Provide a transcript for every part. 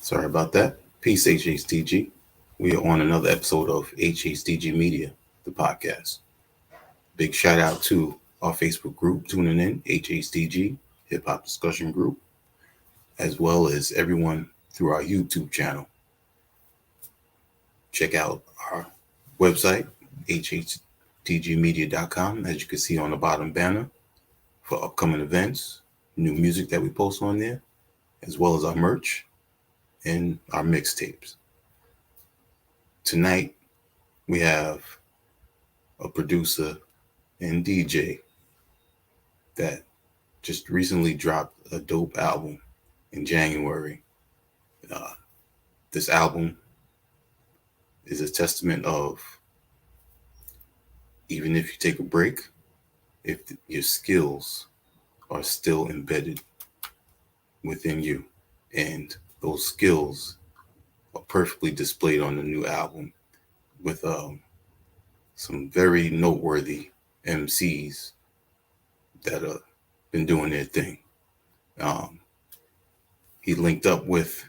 Sorry about that. Peace, HHDG. We are on another episode of HHDG Media, the podcast. Big shout out to our Facebook group tuning in, HHDG Hip Hop Discussion Group, as well as everyone through our YouTube channel. Check out our website, hhdgmedia.com, as you can see on the bottom banner for upcoming events, new music that we post on there, as well as our merch and our mixtapes. Tonight, we have a producer and DJ that just recently dropped a dope album in January. Uh, this album is a testament of even if you take a break, if your skills are still embedded within you, and those skills are perfectly displayed on the new album with some very noteworthy MCs that have been doing their thing. Um, he linked up with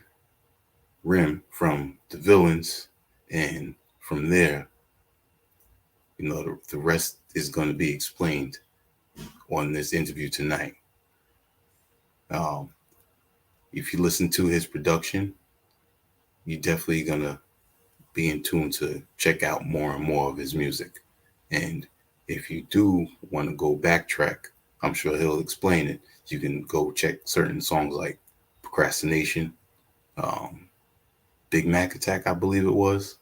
Rim from the Villains, and from there, the rest is going to be explained on this interview tonight. Um, if you listen to his production, you're definitely going to be in tune to check out more and more of his music. And if you do want to go backtrack, I'm sure he'll explain it. You can go check certain songs like Procrastination, Big Mac Attack, I believe it was.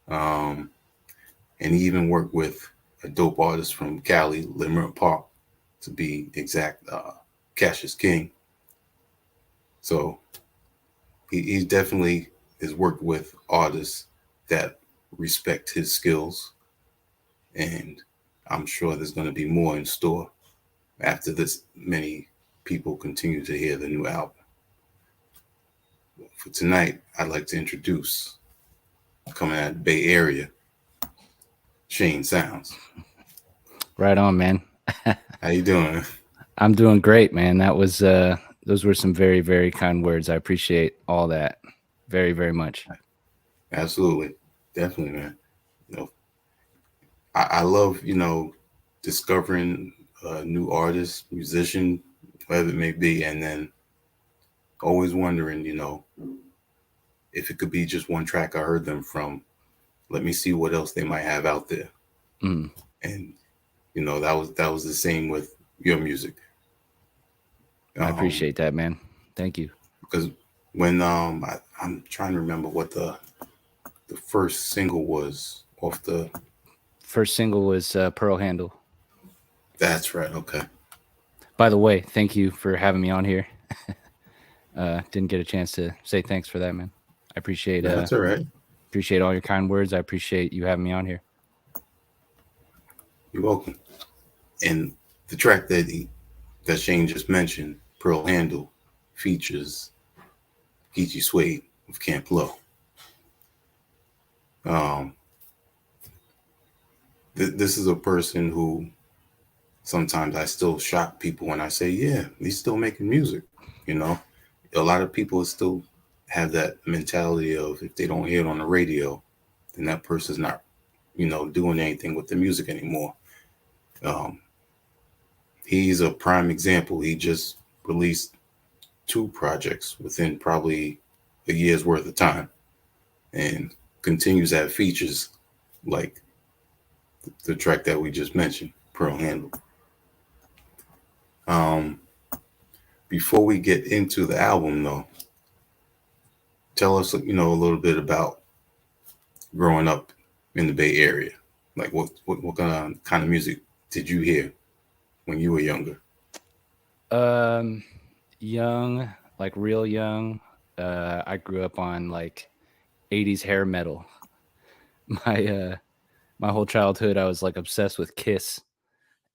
And he even worked with a dope artist from Cali, Limerick Park, to be exact, Cassius King. So he definitely has worked with artists that respect his skills, and I'm sure there's going to be more in store after this many people continue to hear the new album. For tonight, I'd like to introduce, coming out of the Bay Area, Shane Sounds. Right on, man. How you doing? I'm doing great, man. That was those were some very, very kind words. I appreciate all that very, very much. Absolutely. Definitely, man. You know, I love, discovering a new artist, musician, whatever it may be, and then always wondering, if it could be just one track I heard them from, let me see what else they might have out there. Mm. And that was the same with your music. I appreciate that, man. Thank you. Because when I'm trying to remember what the first single was off the. First single was Pearl Handle. That's right. Okay. By the way, thank you for having me on here. Didn't get a chance to say thanks for that, man. I appreciate That's all right. Appreciate all your kind words. I appreciate you having me on here. You're welcome. And the track that Shane just mentioned, Pearl Handle, features Geechee Suede of Camp Low. This is a person who sometimes I still shock people when I say, yeah, he's still making music. A lot of people still have that mentality of if they don't hear it on the radio, then that person's not, doing anything with the music anymore. He's a prime example. He just released 2 projects within probably a year's worth of time, and continues to have features like the track that we just mentioned, Pearl Handle. Before we get into the album, though, tell us, a little bit about growing up in the Bay Area. Like, what kind of music did you hear when you were younger? Young, like real young. I grew up on like 80s hair metal. My whole childhood I was like obsessed with Kiss,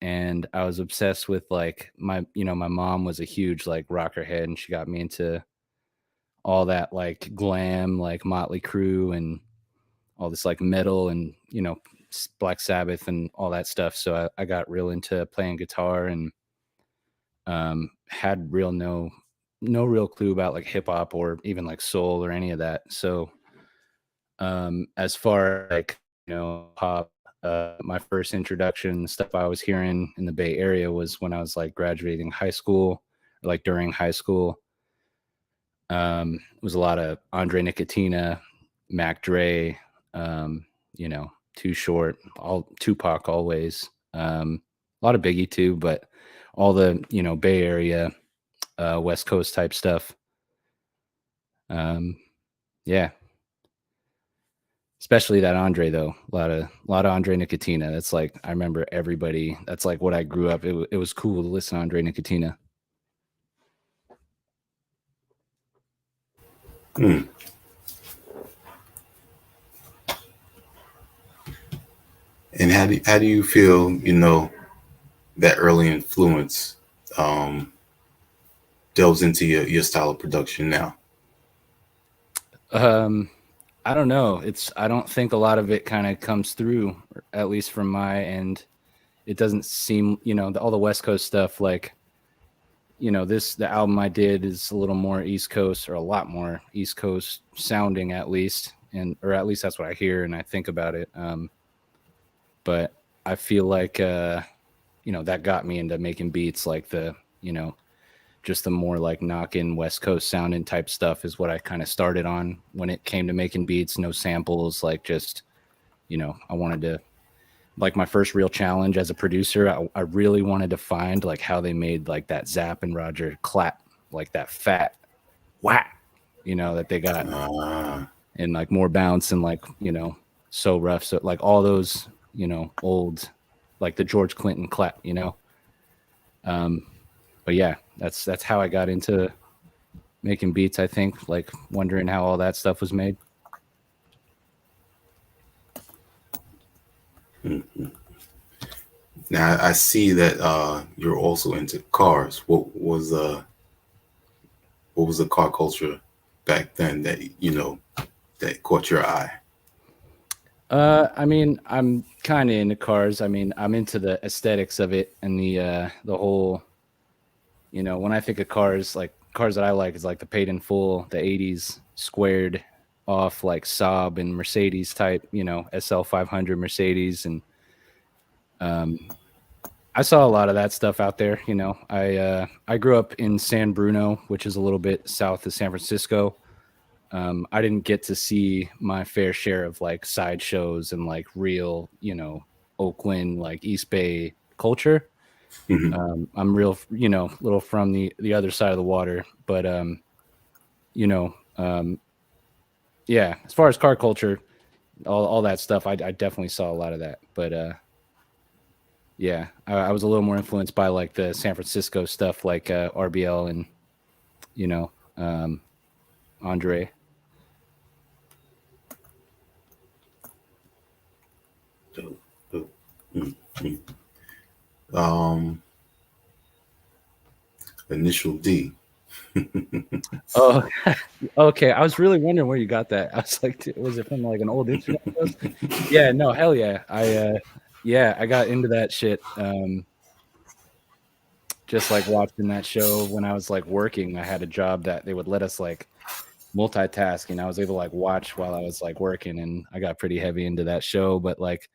and I was obsessed with like my mom was a huge like rocker head, and she got me into all that like glam, like Motley Crue and all this like metal and Black Sabbath and all that stuff. So I got real into playing guitar and had real no no real clue about like hip hop or even like soul or any of that. So as far as like, pop, my first introduction stuff I was hearing in the Bay Area was when I was like graduating high school, or like during high school. It was a lot of Andre Nicotina, Mac Dre, you know, Too Short, all Tupac always. A lot of Biggie too, but all the, Bay Area, West Coast type stuff. Um, yeah, especially that Andre though. A lot of Andre Nicotina. That's like I remember everybody. That's like what I grew up. It was cool to listen to Andre Nicotina. Hmm. And how do you feel, that early influence um, delves into your style of production now? Um, I don't know. I don't think a lot of it kind of comes through, at least from my end. It doesn't seem, all the West Coast stuff, like, the album I did is a little more East Coast, or a lot more East Coast sounding, at least, and or at least that's what I hear and I think about it. But I feel like, that got me into making beats, like just the more like knock-in West Coast sounding type stuff is what I kind of started on when it came to making beats. No samples, like just, I wanted to, like, my first real challenge as a producer. I really wanted to find like how they made like that Zapp and Roger clap, like that fat whack, that they got, Uh, and like more bounce and like, so rough. So like all those, old, like the George Clinton clap, Um, but yeah, that's how I got into making beats. I think, like, wondering how all that stuff was made. Now I see that you're also into cars. What was the car culture back then that that caught your eye? I mean, I'm kind of into cars. I mean, I'm into the aesthetics of it and the whole, when I think of cars, like cars that I like is like the paid in full, the 80s squared off like Saab and Mercedes type, SL 500 Mercedes. And um I saw a lot of that stuff out there. I grew up in San Bruno, which is a little bit south of San Francisco. I didn't get to see my fair share of like sideshows and like real, Oakland, like East Bay culture. Mhm. I'm real, little from the other side of the water, but you know, um, yeah. As far as car culture, all that stuff, I definitely saw a lot of that. But yeah, I was a little more influenced by like the San Francisco stuff, like RBL and you know, um, Andre. Dope, dope. Mhm. Um, Initial D. Oh, okay. I was really wondering where you got that. I was like, was it from like an old Instagram post? Yeah, no, hell yeah. Yeah, I got into that shit. Just like watching that show when I was like working. I had a job that they would let us like multitask, and I was able to like watch while I was like working, and I got pretty heavy into that show. But like,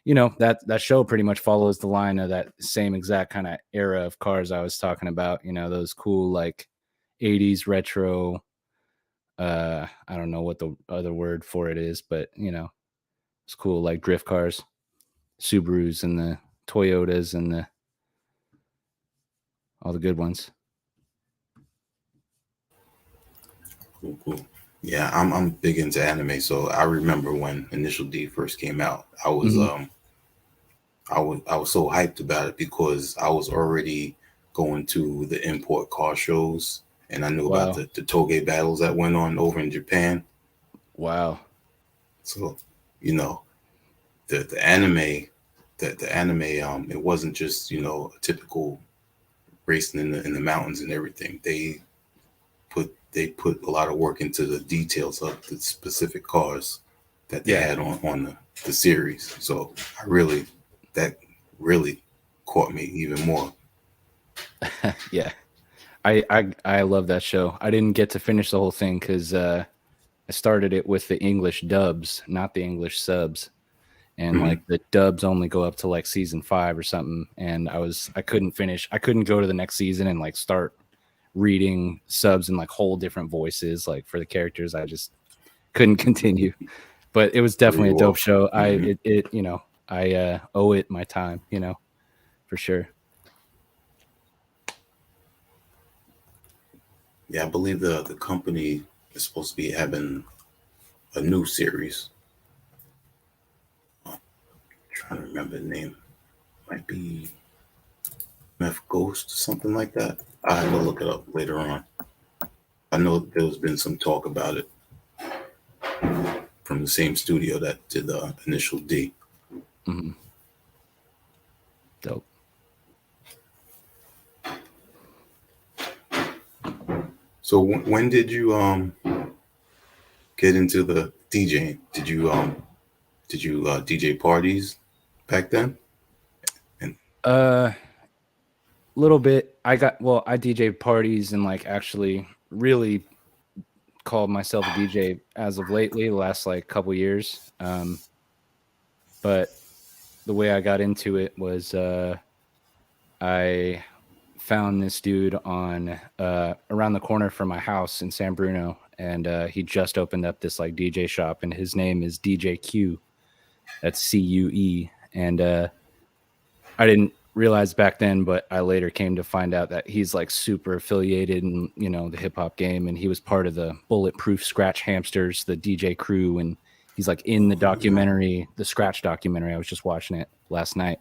that show pretty much follows the line of that same exact kind of era of cars I was talking about, those cool like 80s retro, I don't know what the other word for it is, but it's cool, like drift cars, Subarus and the Toyotas and the all the good ones. Cool, cool. Yeah, I'm big into anime, so I remember when Initial D first came out. Mhm. I was so hyped about it because I was already going to the import car shows, and I knew about Wow. the Toge battles that went on over in Japan. Wow. So, you know, the anime, the anime, it wasn't just a typical racing in the mountains and everything. They put a lot of work into the details of the specific cars that they Yeah. had on the series. So that really caught me even more. Yeah. I love that show. I didn't get to finish the whole thing because I started it with the English dubs, not the English subs. And Hmm. like the dubs only go up to like season 5 or something. And I couldn't finish. I couldn't go to the next season and like start reading subs in like whole different voices like for the characters. I just couldn't continue. But it was Threw definitely a you dope off. show. Hmm. I owe it my time, for sure. Yeah, I believe the company is supposed to be having a new series. I'm trying to remember the name. Might be Meth Ghost or something like that. I have to look it up later on. I know there's been some talk about it from the same studio that did the initial D. Hmm. Dope. So when did you get into the DJing? Did you DJ parties back then? And A little bit. I DJ parties and like actually really called myself a DJ as of lately, the last like couple years. But the way I got into it was I found this dude on around the corner from my house in San Bruno, and he just opened up this like DJ shop, and his name is DJ Q. That's CUE, and I didn't realize back then, but I later came to find out that he's like super affiliated in the hip hop game, and he was part of the Bulletproof Scratch Hamsters, the DJ crew, and he's like in the documentary, the Scratch documentary. I was just watching it last night.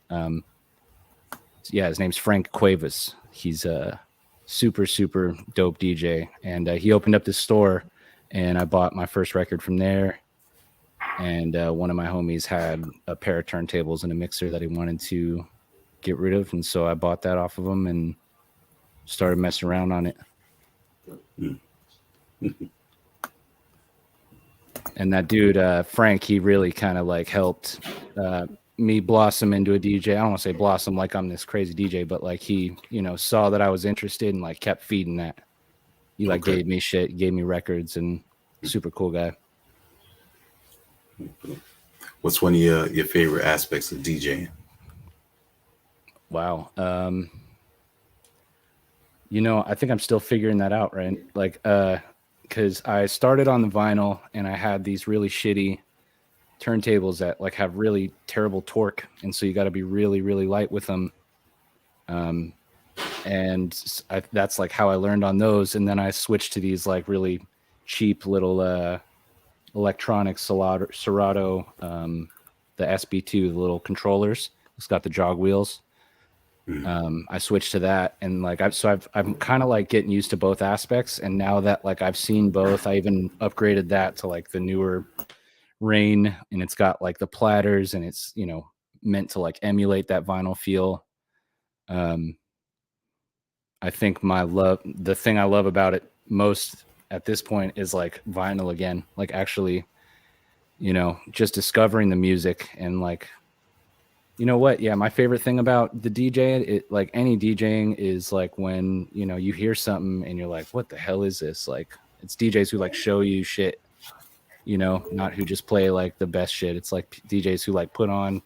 Yeah, his name's Frank Cuevas. He's a super super dope DJ, and he opened up this store, and I bought my first record from there. And one of my homies had a pair of turntables and a mixer that he wanted to get rid of, and so I bought that off of him and started messing around on it. And that dude Frank, he really kind of like helped me blossom into a DJ. I don't want to say blossom like I'm this crazy DJ, but like he saw that I was interested and like kept feeding that. He like okay, gave me shit, gave me records, and super cool guy. what's one of your favorite aspects of DJing? Wow. I think I'm still figuring that out, right? Like, because I started on the vinyl and I had these really shitty turntables that like have really terrible torque, and so you got to be really, really light with them. Um, and that's like how I learned on those, and then I switched to these like really cheap little electronic Serato, the SB2, the little controllers. It's got the jog wheels. Mhm. I switched to that, and like I'm kind of like getting used to both aspects. And now that like I've seen both, I even upgraded that to like the newer Rain, and it's got like the platters, and it's meant to like emulate that vinyl feel. Um, I think the thing I love about it most at this point is like vinyl again, like actually, just discovering the music and like you know what? Yeah, my favorite thing about the DJ, like any DJing, is like when you hear something and you're like, "What the hell is this?" Like it's DJs who like show you shit, not who just play like the best shit. It's like DJs who like put on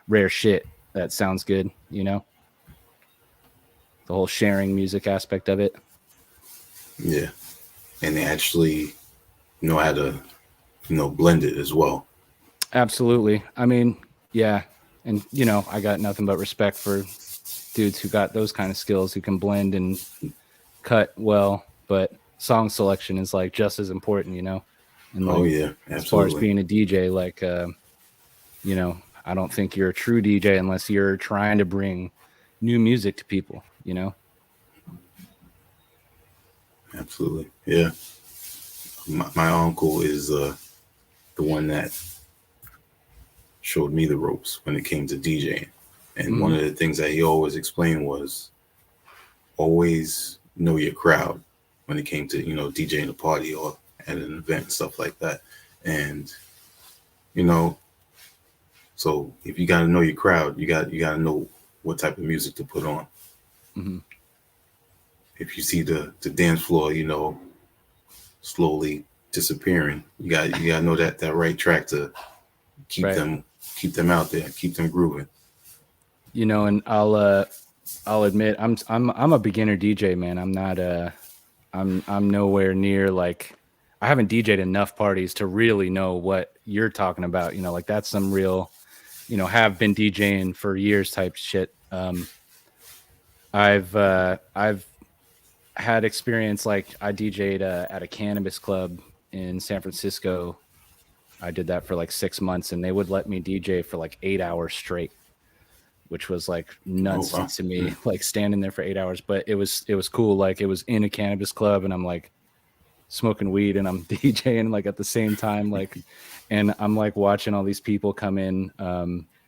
rare shit that sounds good. The whole sharing music aspect of it. Yeah, and they actually know how to blend it as well. Absolutely. I mean, yeah, and I got nothing but respect for dudes who got those kind of skills, who can blend and cut well, but song selection is like just as important, and Oh like yeah, as far as absolutely. being a DJ, like I don't think you're a true DJ unless you're trying to bring new music to people. Absolutely. Yeah. My uncle is the one that showed me the ropes when it came to DJing. And one Hmm. of the things that he always explained was always know your crowd when it came to, DJing a party or at an event and stuff like that. And, you know, so if you got to know your crowd, you got to know what type of music to put on. Hmm. if you see the dance floor, slowly disappearing, you got to know that right track to keep Right. them keep them out there, keep them grooving. And I'll admit I'm a beginner DJ, man. I'm not I'm nowhere near like I haven't DJ'd enough parties to really know what you're talking about. Like that's some real, have been DJing for years type shit. I've had experience like I DJ'd at a cannabis club in San Francisco. I did that for like 6 months, and they would let me DJ for like 8 hours straight, which was like Oh nuts wow. to me, like standing there for 8 hours. But it was cool. Like it was in a cannabis club, and I'm like smoking weed, and I'm DJing like at the same time, like, and I'm like watching all these people come in.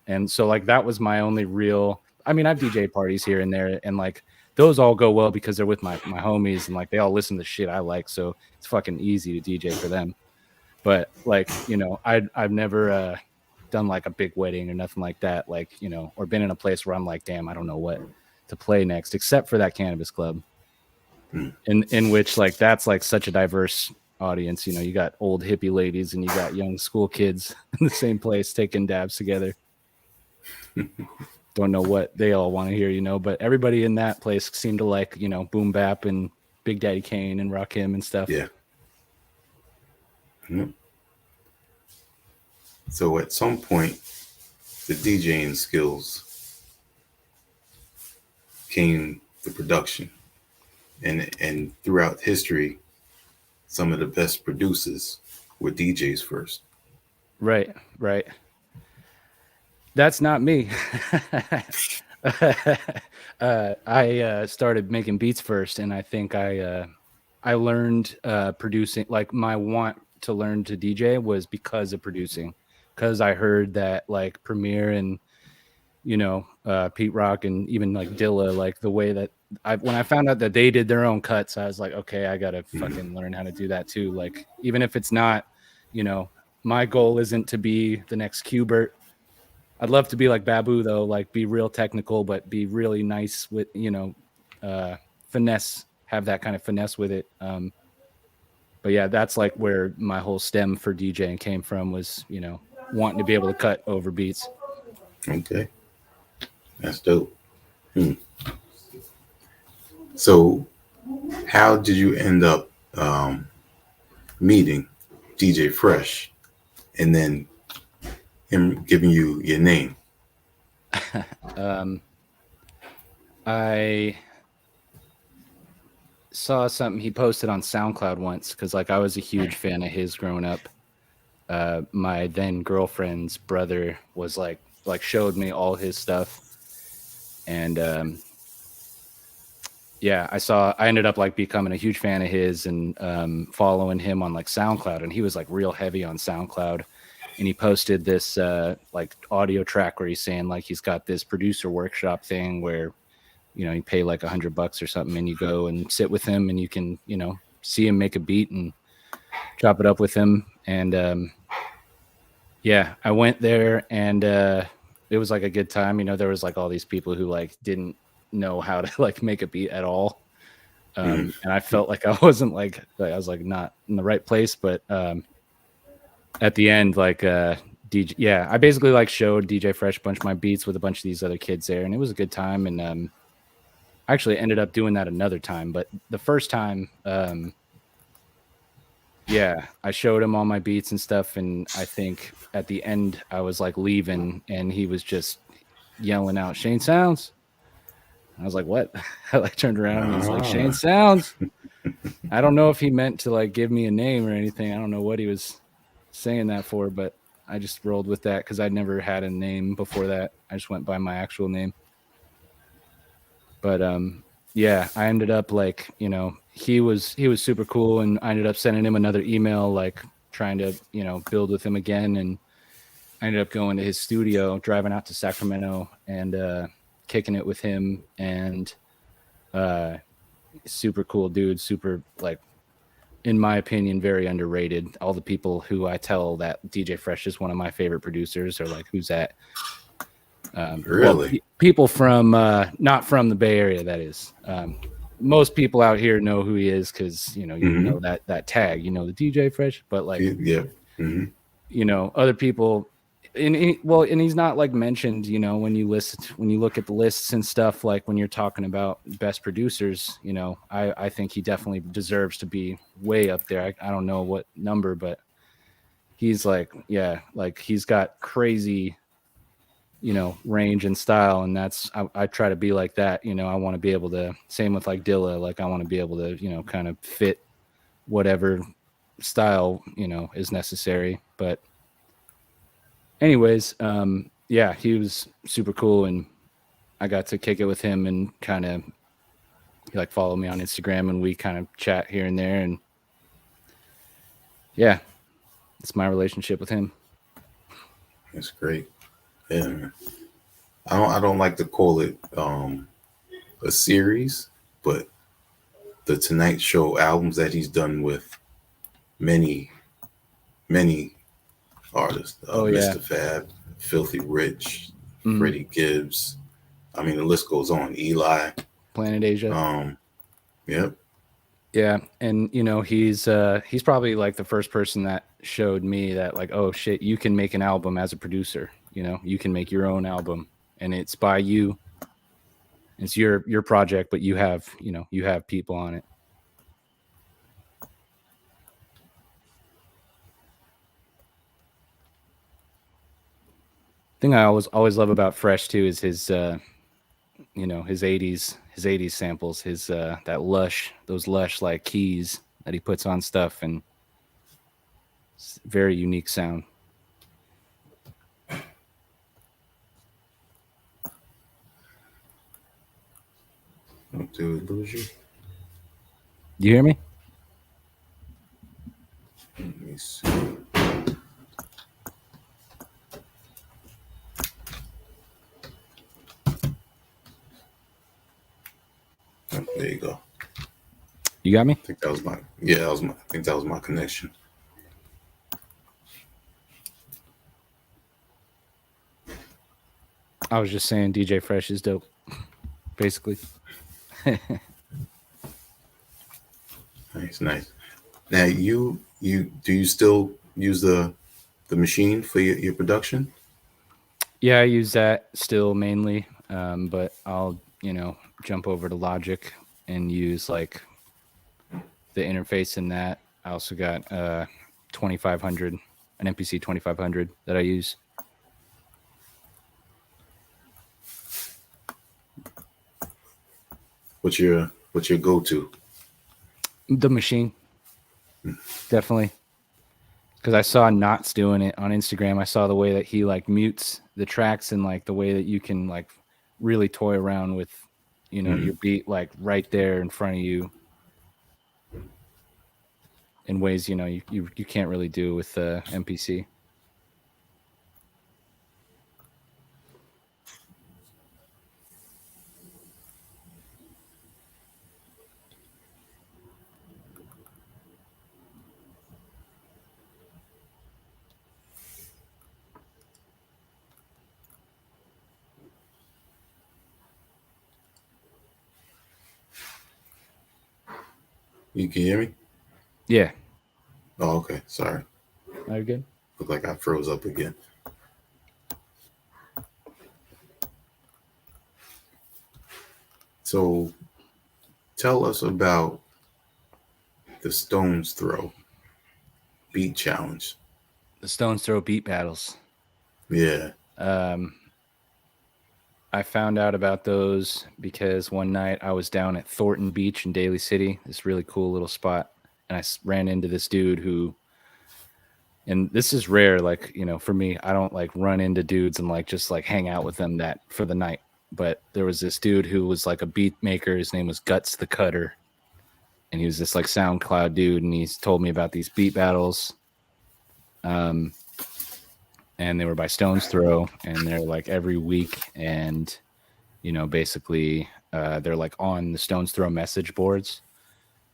And so like that was my only real. I mean, I've DJ parties here and there, and like those all go well because they're with my homies, and like they all listen to shit I like, so it's fucking easy to DJ for them. But like, I've never done like a big wedding or nothing like that, like, or been in a place where I'm like, damn, I don't know what to play next, except for that cannabis club, Hmm. in which like that's like such a diverse audience. You got old hippie ladies and you got young school kids in the same place taking dabs together. Don't know what they all want to hear, but everybody in that place seemed to like, boom bap and Big Daddy Kane and Rakim and stuff. Yeah. Mhm. So at some point, the DJing skills came to production, and throughout history, some of the best producers were DJs first. Right, right. That's not me. I started making beats first, and I think I learned producing. Like my want to learn to DJ was because of producing, because I heard that like Premiere and Pete Rock and even like Dilla, like the way that when I found out that they did their own cuts, I was like, okay, I gotta Mhm. fucking learn how to do that too. Like even if it's not, you know, my goal isn't to be the next Qbert. I'd love to be like Babu though, like be real technical, but be really nice with, uh, finesse, have that kind of finesse with it. But yeah, that's like where my whole stem for DJing came from was, wanting to be able to cut over beats. Okay, that's dope. Hmm. So, how did you end up meeting DJ Fresh, and then him giving you your name? um, I saw something he posted on SoundCloud once because like I was a huge fan of his growing up. My then girlfriend's brother was like showed me all his stuff, and yeah, I ended up like becoming a huge fan of his and following him on like SoundCloud, and he was like real heavy on SoundCloud, and he posted this like audio track where he's saying like he's got this producer workshop thing where you pay like $100 or something, and you go and sit with him, and you can see him make a beat and chop it up with him. And yeah, I went there, and it was like a good time. There was like all these people who like didn't know how to like make a beat at all. Mhm. And I felt like I wasn't like I was like not in the right place, but at the end, like DJ, yeah, I basically like showed DJ Fresh a bunch of my beats with a bunch of these other kids there, and it was a good time. And I actually ended up doing that another time, but the first time, yeah, I showed him all my beats and stuff, and I think at the end I was like leaving, and he was just yelling out Shane Sounds. I was like, what? I like turned around and he's like, Shane Ah, Sounds. I don't know if he meant to like give me a name or anything. I don't know what he was saying that for, but I just rolled with that because I'd never had a name before that. I just went by my actual name. But yeah, I ended up like, he was super cool, and I ended up sending him another email like trying to, build with him again. And I ended up going to his studio, driving out to Sacramento, and kicking it with him. And uh super cool dude, super like, in my opinion, very underrated. All the people who I tell that DJ Fresh is one of my favorite producers are like, who's that? Well, really? people from not from the Bay Area, that is. most people out here know who he is because you Mm-hmm. know that tag, the DJ Fresh, but like Yeah. Mm-hmm. other people, and he's not like mentioned, when you look at the lists and stuff, like when you're talking about best producers, I think he definitely deserves to be way up there. I don't know what number, but he's like, yeah, like he's got crazy, range and style, and that's I try to be like that. I want to be able to, same with like Dilla, like I want to be able to, kind of fit whatever style, is necessary. But anyways, yeah, he was super cool, and I got to kick it with him, and kind of he like followed me on Instagram, and we kind of chat here and there, and yeah, it's my relationship with him. That's great. Yeah, man. I don't like to call it a series, but the Tonight Show albums that he's done with many, many artists, Oh yeah. Mr. Fab, Filthy Rich, Mhm. Freddie Gibbs. I mean, the list goes on. Eli. Planet Asia. Yep. Yeah, and he's probably like the first person that showed me that, like, oh shit, you can make an album as a producer. You can make your own album, and it's by you. It's your project, but you have people on it. Thing I always love about Fresh too is his his 80s samples, his those lush like keys that he puts on stuff, and it's very unique sound. Do we lose you? Do you hear me? Let me see. Oh, there you go. You got me? I think that was my yeah. That was my. I think that was my connection. I was just saying DJ Fresh is dope, basically. Nice, nice. Now you do you still use the machine for your production? Yeah, I use that still mainly, but I'll jump over to Logic and use like the interface in that. I also got 2500, an MPC 2500 that I use. What's your go to? The machine, definitely, because I saw Knots doing it on Instagram. I saw the way that he like mutes the tracks, and like the way that you can like really toy around with your beat like right there in front of you, in ways you can't really do with MPC. You can hear me? Yeah. Oh, okay. Sorry. Are you good? Looked like I froze up again. So tell us about the Stones Throw beat challenge. The Stones Throw beat battles. Yeah. I found out about those because one night I was down at Thornton Beach in Daly City, this really cool little spot, and I ran into this dude who, and this is rare, like, for me, I don't like run into dudes and like just like hang out with them that for the night. But there was this dude who was like a beat maker. His name was Guts the Cutter. And he was this like SoundCloud dude, and he's told me about these beat battles. And they were by Stones Throw, and they're like every week, and basically they're like on the Stones Throw message boards.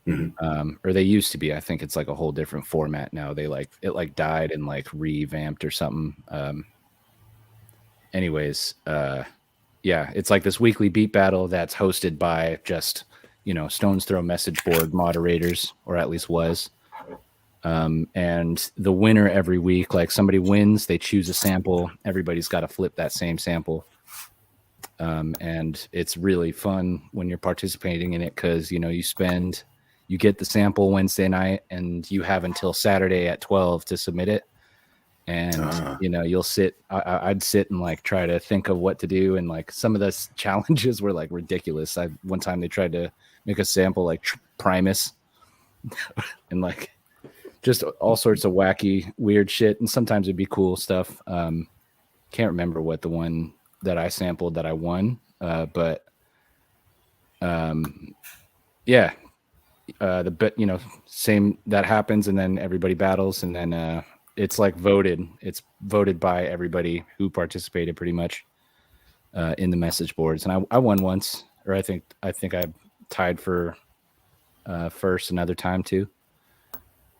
Or they used to be. I think it's like a whole different format now. They like it like died and like revamped or something. Anyways, yeah, it's like this weekly beat battle that's hosted by just Stone's Throw message board moderators, or at least was. And the winner every week, like somebody wins, they choose a sample. Everybody's got to flip that same sample. And it's really fun when you're participating in it because, you get the sample Wednesday night and you have until Saturday at 12 to submit it. And, you'll sit, I'd sit and like try to think of what to do. And like some of the challenges were like ridiculous. One time they tried to make a sample like Primus and like just all sorts of wacky, weird shit. And sometimes it'd be cool stuff. Can't remember what the one that I sampled that I won. But yeah, same that happens. And then everybody battles. And then it's like voted. It's voted by everybody who participated pretty much in the message boards. And I won once, or I think I tied for first another time too.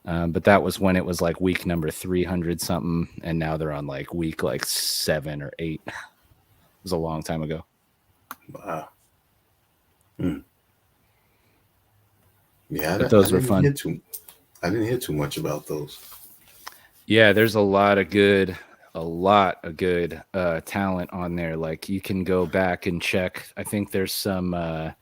But that was when it was like week number 300 something, and now they're on like week like 7 or 8. It was a long time ago. Wow. Yeah, but those were fun. I didn't hear too much about those. Yeah, there's a lot of good talent on there. Like you can go back and check. I think there's some of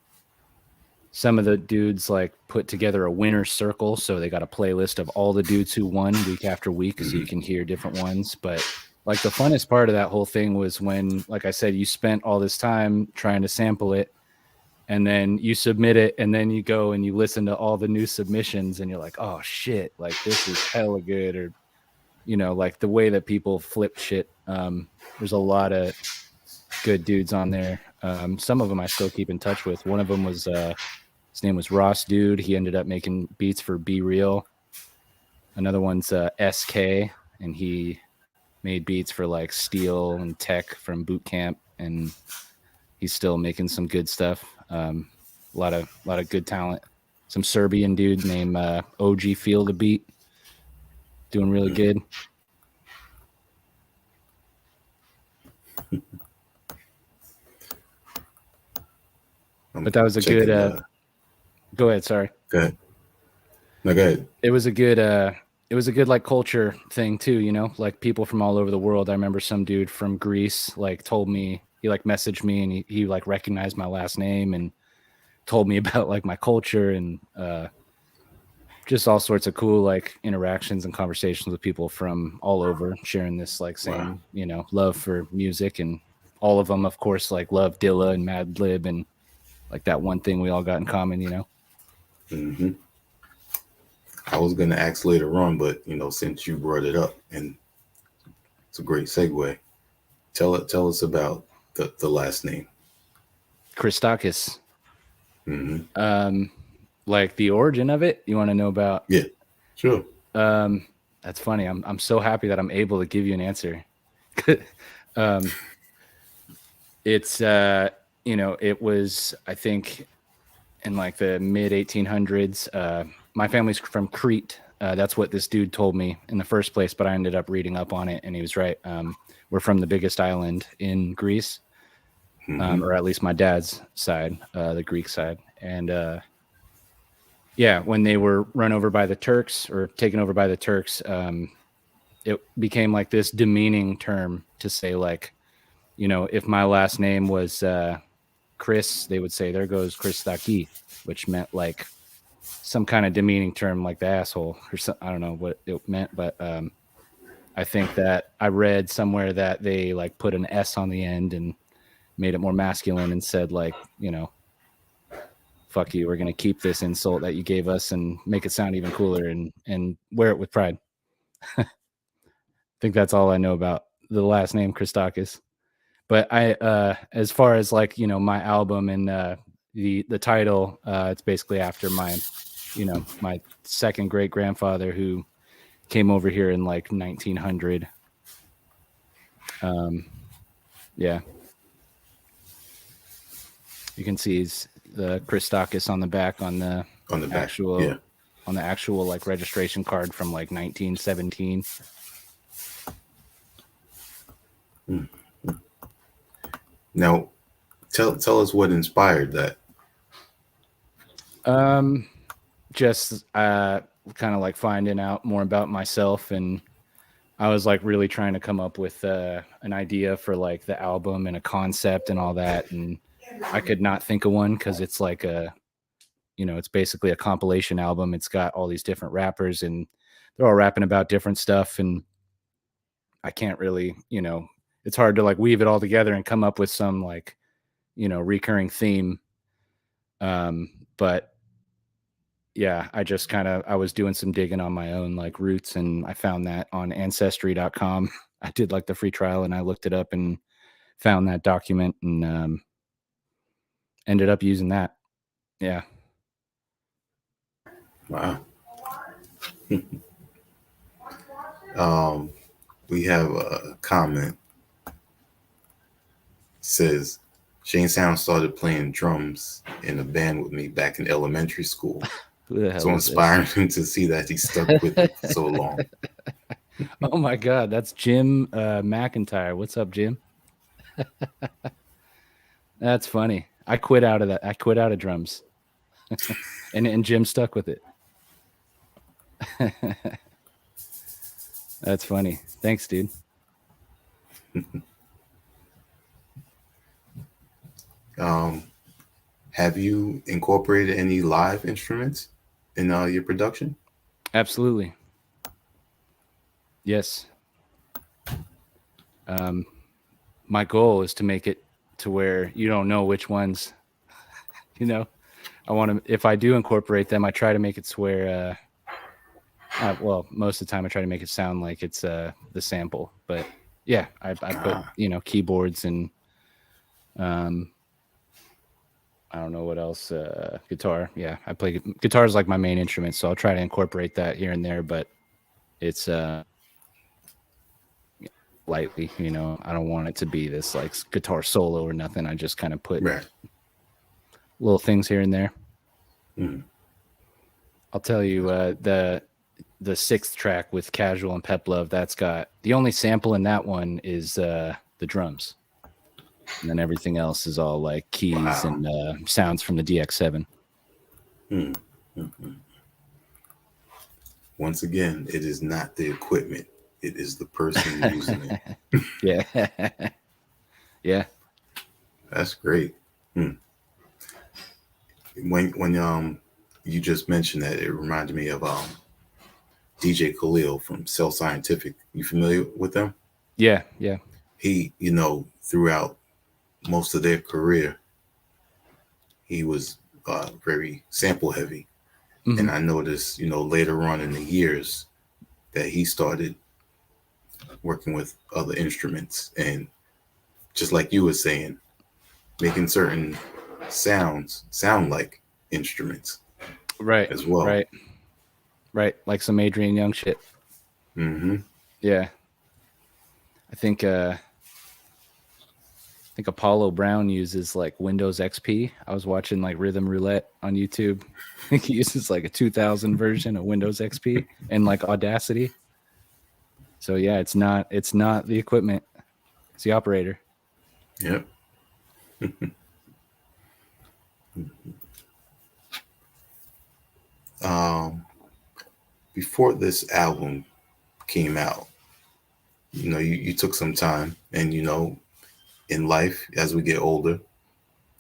the dudes like put together a winner's circle. So they got a playlist of all the dudes who won week after week. So you can hear different ones. But like the funnest part of that whole thing was when, like I said, you spent all this time trying to sample it and then you submit it and then you go and you listen to all the new submissions and you're like, oh shit, like this is hella good. Or, like the way that people flip shit. There's a lot of good dudes on there. Some of them I still keep in touch with. One of them was, his name was Ross Dude. He ended up making beats for Be Real. Another one's SK, and he made beats for like Steel and Tech from Boot Camp, and he's still making some good stuff. A lot of good talent. Some Serbian dude named OG Feel the Beat, doing really good. But that was a good. Go ahead. Sorry. Go ahead. No, go ahead. It was a good like culture thing too, like people from all over the world. I remember some dude from Greece like told me, he like messaged me and he like recognized my last name and told me about like my culture and just all sorts of cool like interactions and conversations with people from all over sharing this like same, love for music. And all of them, of course, like love Dilla and Madlib and like that one thing we all got in common, Mm-hmm. I was going to ask later on, but since you brought it up, and it's a great segue, tell us about the last name. Christakis. Mm-hmm. Like the origin of it, you want to know about? Yeah, sure. That's funny. I'm so happy that I'm able to give you an answer. It's it was, I think, in like the mid 1800s. My family's from Crete. That's what this dude told me in the first place, but I ended up reading up on it and he was right. We're from the biggest island in Greece, or at least my dad's side, the Greek side. And when they were run over by the Turks or taken over by the Turks, it became like this demeaning term to say like, if my last name was Chris, they would say, there goes Christaki, which meant like some kind of demeaning term like the asshole or something. I don't know what it meant, but I think that I read somewhere that they like put an S on the end and made it more masculine and said like, fuck you, we're going to keep this insult that you gave us and make it sound even cooler and wear it with pride. I think that's all I know about the last name Christakis. But I, as far as like, my album and the title, it's basically after my, my second great grandfather who came over here in like 1900. Yeah. You can see the Christakis on the back on the actual like registration card from like 1917. Now, tell us what inspired that. Um, just kind of like finding out more about myself, and I was like really trying to come up with an idea for like the album and a concept and all that, and I could not think of one because it's like it's basically a compilation album. It's got all these different rappers, and they're all rapping about different stuff, and I can't really, it's hard to like weave it all together and come up with some like, recurring theme. But yeah, I was doing some digging on my own like roots, and I found that on ancestry.com. I did like the free trial and I looked it up and found that document and ended up using that. Yeah. Wow. Um, we have a comment. It says Shane Sound started playing drums in a band with me back in elementary school. Who the hell So is inspiring to see that he stuck with it for so long. Oh my God, that's Jim McIntyre. What's up, Jim? That's funny. I quit out of that. I quit out of drums, and Jim stuck with it. That's funny. Thanks, dude. Have you incorporated any live instruments in your production? Absolutely. Yes. My goal is to make it to where you don't know which ones. I want to. If I do incorporate them, I try to make it to where. Well, most of the time I try to make it sound like it's the sample, but yeah, I put keyboards and I don't know what else. Guitar. Yeah, I play guitar is like my main instrument, so I'll try to incorporate that here and there, but it's lightly. I don't want it to be this like guitar solo or nothing. I just kind of put Right. little things here and there. Mm. I'll tell you the sixth track with Casual and Pep Love. That's got the only sample in that one is the drums. And then everything else is all like keys and sounds from the DX7. Mm. Mm-hmm. Once again, it is not the equipment; it is the person using it. Yeah, yeah. That's great. When you just mentioned that, it reminded me of DJ Khalil from Cell Scientific. You familiar with them? Yeah, yeah. He, throughout most of their career, he was very sample heavy. Mm-hmm. And I noticed, later on in the years that he started working with other instruments and just like you were saying, making certain sounds sound like instruments. Right. As well. Right. Like some Adrian Young shit. Mm-hmm. Yeah. I think Apollo Brown uses like Windows XP. I was watching like Rhythm Roulette on YouTube. I think he uses like a 2000 version of Windows XP and like Audacity. So yeah, it's not the equipment. It's the operator. Yep. Before this album came out, you took some time and, in life, as we get older,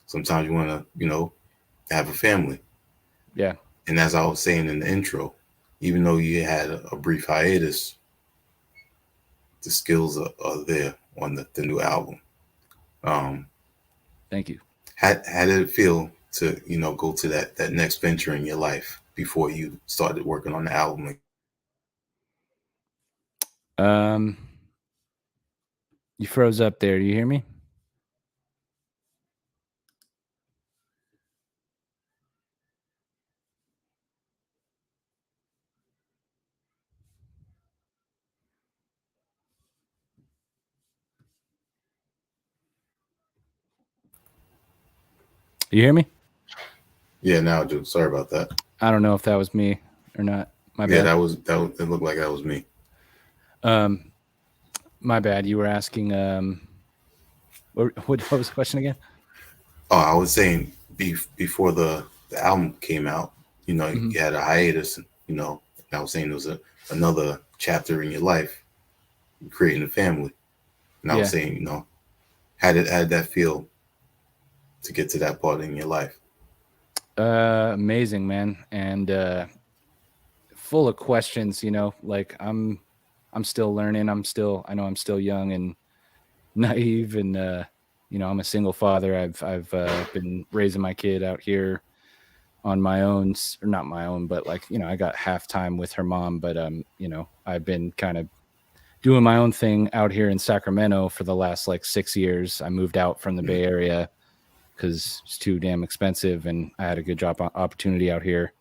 sometimes you want to, have a family. Yeah. And as I was saying in the intro, even though you had a brief hiatus, the skills are there on the new album. Thank you. How did it feel to, go to that next venture in your life before you started working on the album? You froze up there. Do you hear me? You hear me? Yeah, now I do. Sorry about that. I don't know if that was me or not. My Yeah, bad. that was it looked like that was me. My bad. You were asking what was the question again? Oh, I was saying before the the album came out, Mhm. you had a hiatus, and I was saying there was another chapter in your life, creating a family. And I was Yeah. saying, how did that feel to get to that part in your life? Amazing, man. And full of questions, like I'm still learning. I know I'm still young and naive, and I'm a single father. I've been raising my kid out here on my own, or not my own, but like, I got half time with her mom, but I've been kind of doing my own thing out here in Sacramento for the last like 6 years. I moved out from the Mm, Bay Area because it's too damn expensive, and I had a good job opportunity out here.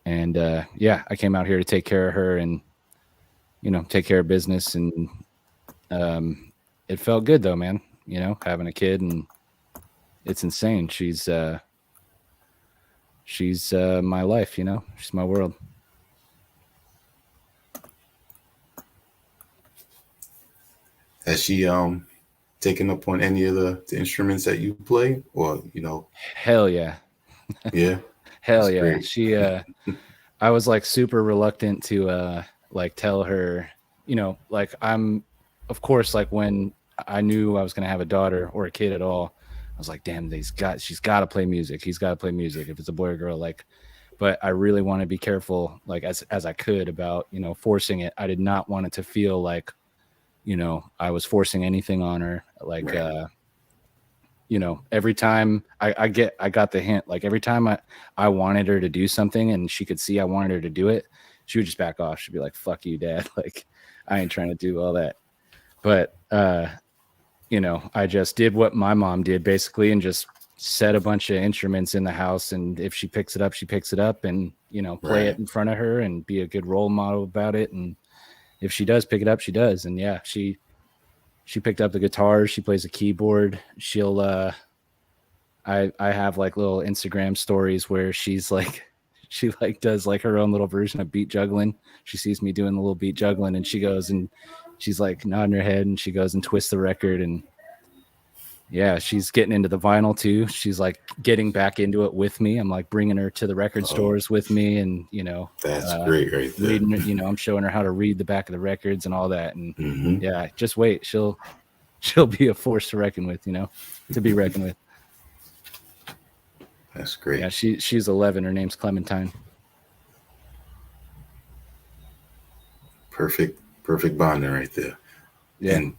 And yeah, I came out here to take care of her and take care of business, and um, it felt good though, man. Having a kid, and it's insane. She's my life. She's my world. Has she taken up on any of the instruments that you play, or Hell yeah. yeah, Hell that's yeah. great. I was like super reluctant to like tell her, like of course, like when I knew I was going to have a daughter or a kid at all, I was like, damn, she's got to play music. He's got to play music if it's a boy or girl. Like, but I really want to be careful, like as I could, about, forcing it. I did not want it to feel like, I was forcing anything on her. Like, Right, every time I got the hint, like every time I wanted her to do something and she could see I wanted her to do it, she would just back off. She'd be like, fuck you, dad. Like, I ain't trying to do all that. But, I just did what my mom did basically, and just set a bunch of instruments in the house. And if she picks it up, she picks it up, and, play it right. in front of her and be a good role model about it. And if she does pick it up, she does. And yeah, she picked up the guitar. She plays a keyboard. I have like little Instagram stories where she's like, she like does like her own little version of beat juggling. She sees me doing the little beat juggling, and she goes and she's like nodding her head, and she goes and twists the record. And yeah, she's getting into the vinyl too. She's like getting back into it with me. I'm like bringing her to the record Oh, stores with me, and that's great right there. reading. I'm showing her how to read the back of the records and all that. And Hmm. yeah, just wait, she'll be a force to reckon with. To be reckoned with. That's Yeah, great. she's 11. Her name's Clementine. Perfect bonding right there. Yeah, And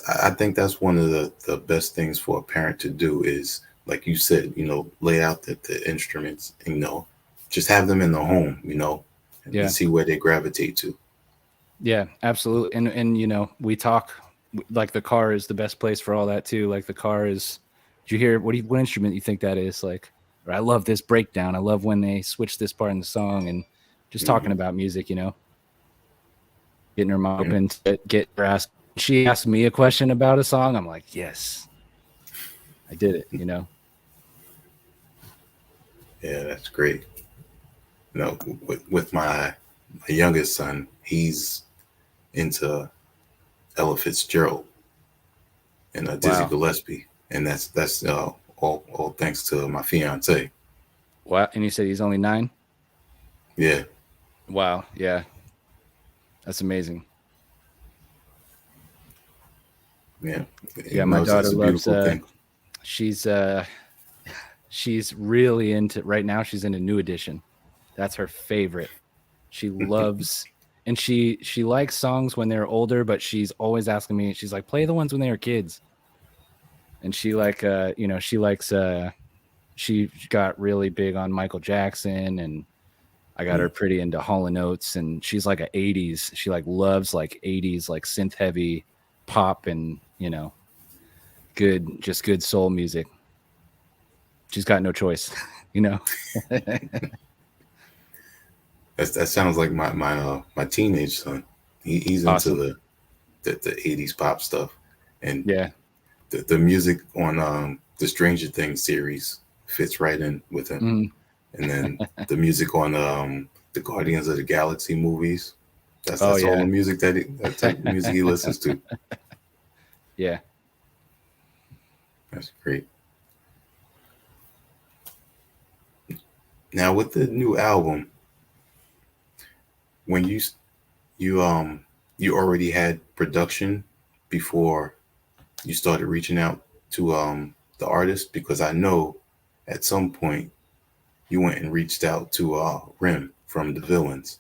I think that's one of the best things for a parent to do is, like you said, lay out the instruments, and, just have them in the home, and yeah, see where they gravitate to. yeah, absolutely. And we talk, like the car is the best place for all that too. Like the car is. Did you hear what instrument you think that is? Like, or I love this breakdown. I love when they switch this part in the song, and just talking Hmm. about music. Getting her mouth Yeah, open to get her ask. She asked me a question about a song. I'm like, yes, I did it. yeah, that's great. With my youngest son, he's into Ella Fitzgerald and Dizzy Wow, Gillespie, and that's all thanks to my fiance. wow. And you said he's only 9. Yeah, Wow, yeah, that's amazing. yeah, Yeah, my daughter it's a loves. beautiful thing. She's she's really into right now. She's into New Edition. That's her favorite. She loves, and she likes songs when they're older, but she's always asking me. She's like, play the ones when they were kids. And she like she likes she got really big on Michael Jackson, and I got her Mm. pretty into Hall and Oates, and she's like a 80s. She like loves like 80s like synth heavy pop, and good soul music. She's got no choice, you know. That sounds like my teenage son. He's into Awesome. the 80s pop stuff, and Yeah. the music on the Stranger Things series fits right in with him. Mhm. And then the music on the Guardians of the Galaxy movies. Oh That's all the yeah. music that type of music he listens to. Yeah. That's great. Now with the new album, when you you already had production before you started reaching out to the artist, because I know at some point you went and reached out to Rim from the Villains.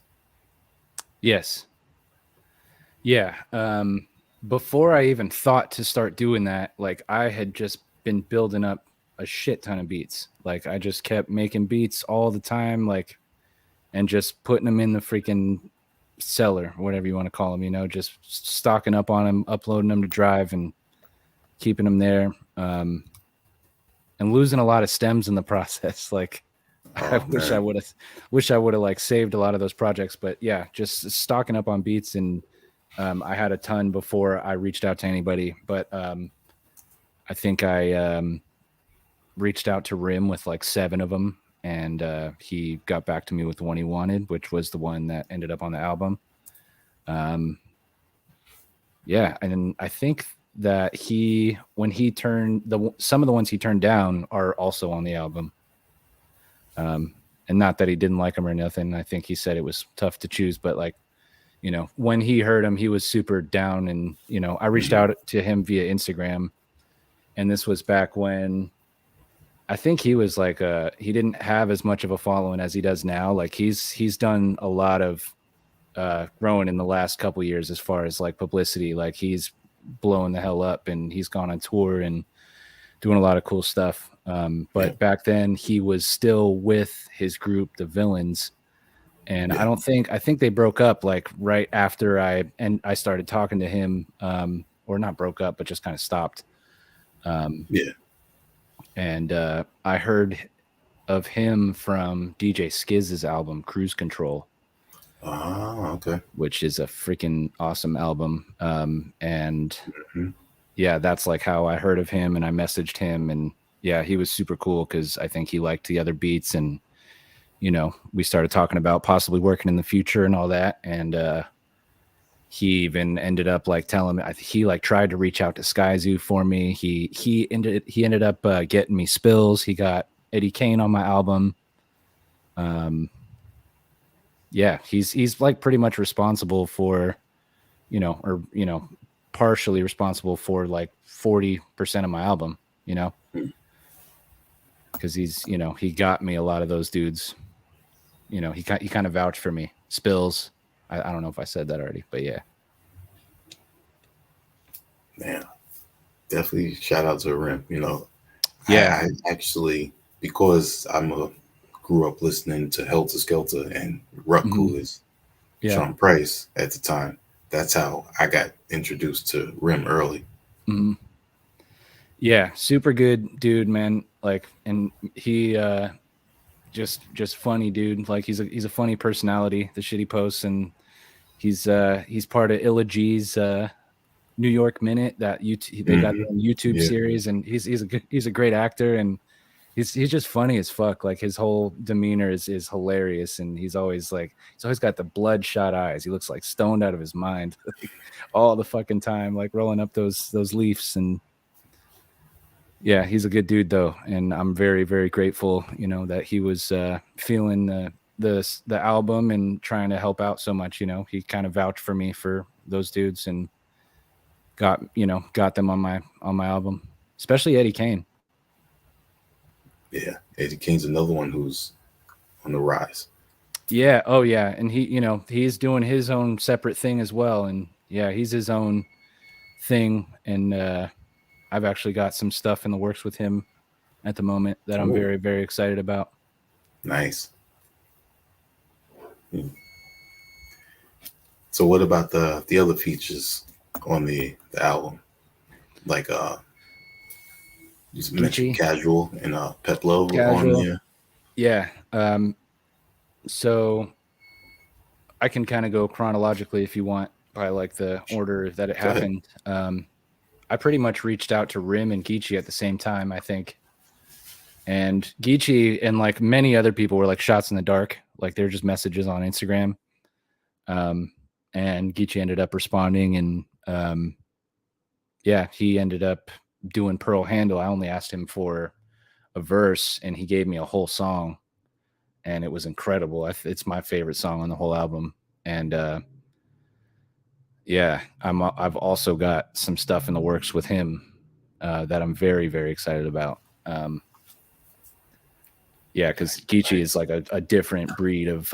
Yes. Yeah. Before I even thought to start doing that, like I had just been building up a shit ton of beats. Like I just kept making beats all the time, like, and just putting them in the freaking cellar, whatever you want to call them, you know, just stocking up on them, uploading them to Drive and keeping them there. And losing a lot of stems in the process. Like I Oh man, wish I would have like saved a lot of those projects, but yeah, just stocking up on beats. And I had a ton before I reached out to anybody, but I think I reached out to Rim with like 7 of them, and he got back to me with the one he wanted, which was the one that ended up on the album. Um, yeah, and I think that when he turned some of the ones he turned down are also on the album. And not that he didn't like them or nothing. I think he said it was tough to choose, but like, you know, when he heard him, he was super down. And, you know, I reached hmm out to him via Instagram, and this was back when I think he was like, he didn't have as much of a following as he does now. Like he's done a lot of growing in the last couple years as far as like publicity. Like he's blowing the hell up, and he's gone on tour and doing a lot of cool stuff. yeah, But back then he was still with his group, the Villains. And yeah, I think they broke up like right after I started talking to him, or not broke up, but just kind of stopped. Um, yeah. and I heard of him from DJ Skiz's album Cruise Control, Ah, okay. which is a freaking awesome album. And hmm yeah, that's like how I heard of him, and I messaged him, and yeah, he was super cool because I think he liked the other beats. And you know, we started talking about possibly working in the future and all that. And he even ended up like telling me, he like tried to reach out to Sky Zoo for me. He ended up getting me Spills. He got Eddie Kane on my album. Um, yeah, he's like pretty much responsible for, you know, or you know, partially responsible for like 40% of my album. You know, because he's, you know, he got me a lot of those dudes. You know, he kind of vouched for me. Spills. I don't know if I said that already, but yeah. Man, definitely shout out to Rim. You know, Yeah. I actually, because grew up listening to Helter Skelter and Ruck Mhm. Coolers, Yeah. Sean Price at the time. That's how I got introduced to Rim early. Mhm. Yeah, super good dude, man. Like, and he just funny dude. Like he's a funny personality. The shit he posts, and he's part of Illa G's New York Minute that they got hmm their own YouTube Yeah, series, and he's a great actor, and he's just funny as fuck. Like his whole demeanor is hilarious, and he's always got the bloodshot eyes. He looks like stoned out of his mind like, all the fucking time, like rolling up those leaves. And yeah, he's a good dude though, and I'm very very grateful, you know, that he was feeling the album and trying to help out so much. You know, he kind of vouched for me for those dudes and got them on my album, especially Eddie Kane. yeah. Eddie King's another one who's on the rise. Yeah, oh yeah, and he's doing his own separate thing as well, and yeah, he's his own thing. And I've actually got some stuff in the works with him at the moment that I'm Oh, very very excited about. nice. Hmm. So what about the other features on the album? Like you mentioned Geechee, Casual and Peplo on Casual. there. Yeah. So I can kind of go chronologically if you want by like the order that it Go ahead. happened. I pretty much reached out to Rim and Geechee at the same time, I think. And Geechee and like many other people were like shots in the dark, like they're just messages on Instagram. Um, and Geechee ended up responding, and yeah, he ended up doing Pearl Handle. I only asked him for a verse, and he gave me a whole song. and it was incredible. It's my favorite song on the whole album. And yeah, I've also got some stuff in the works with him that I'm very, very excited about. Yeah, because Geechee is like a different breed of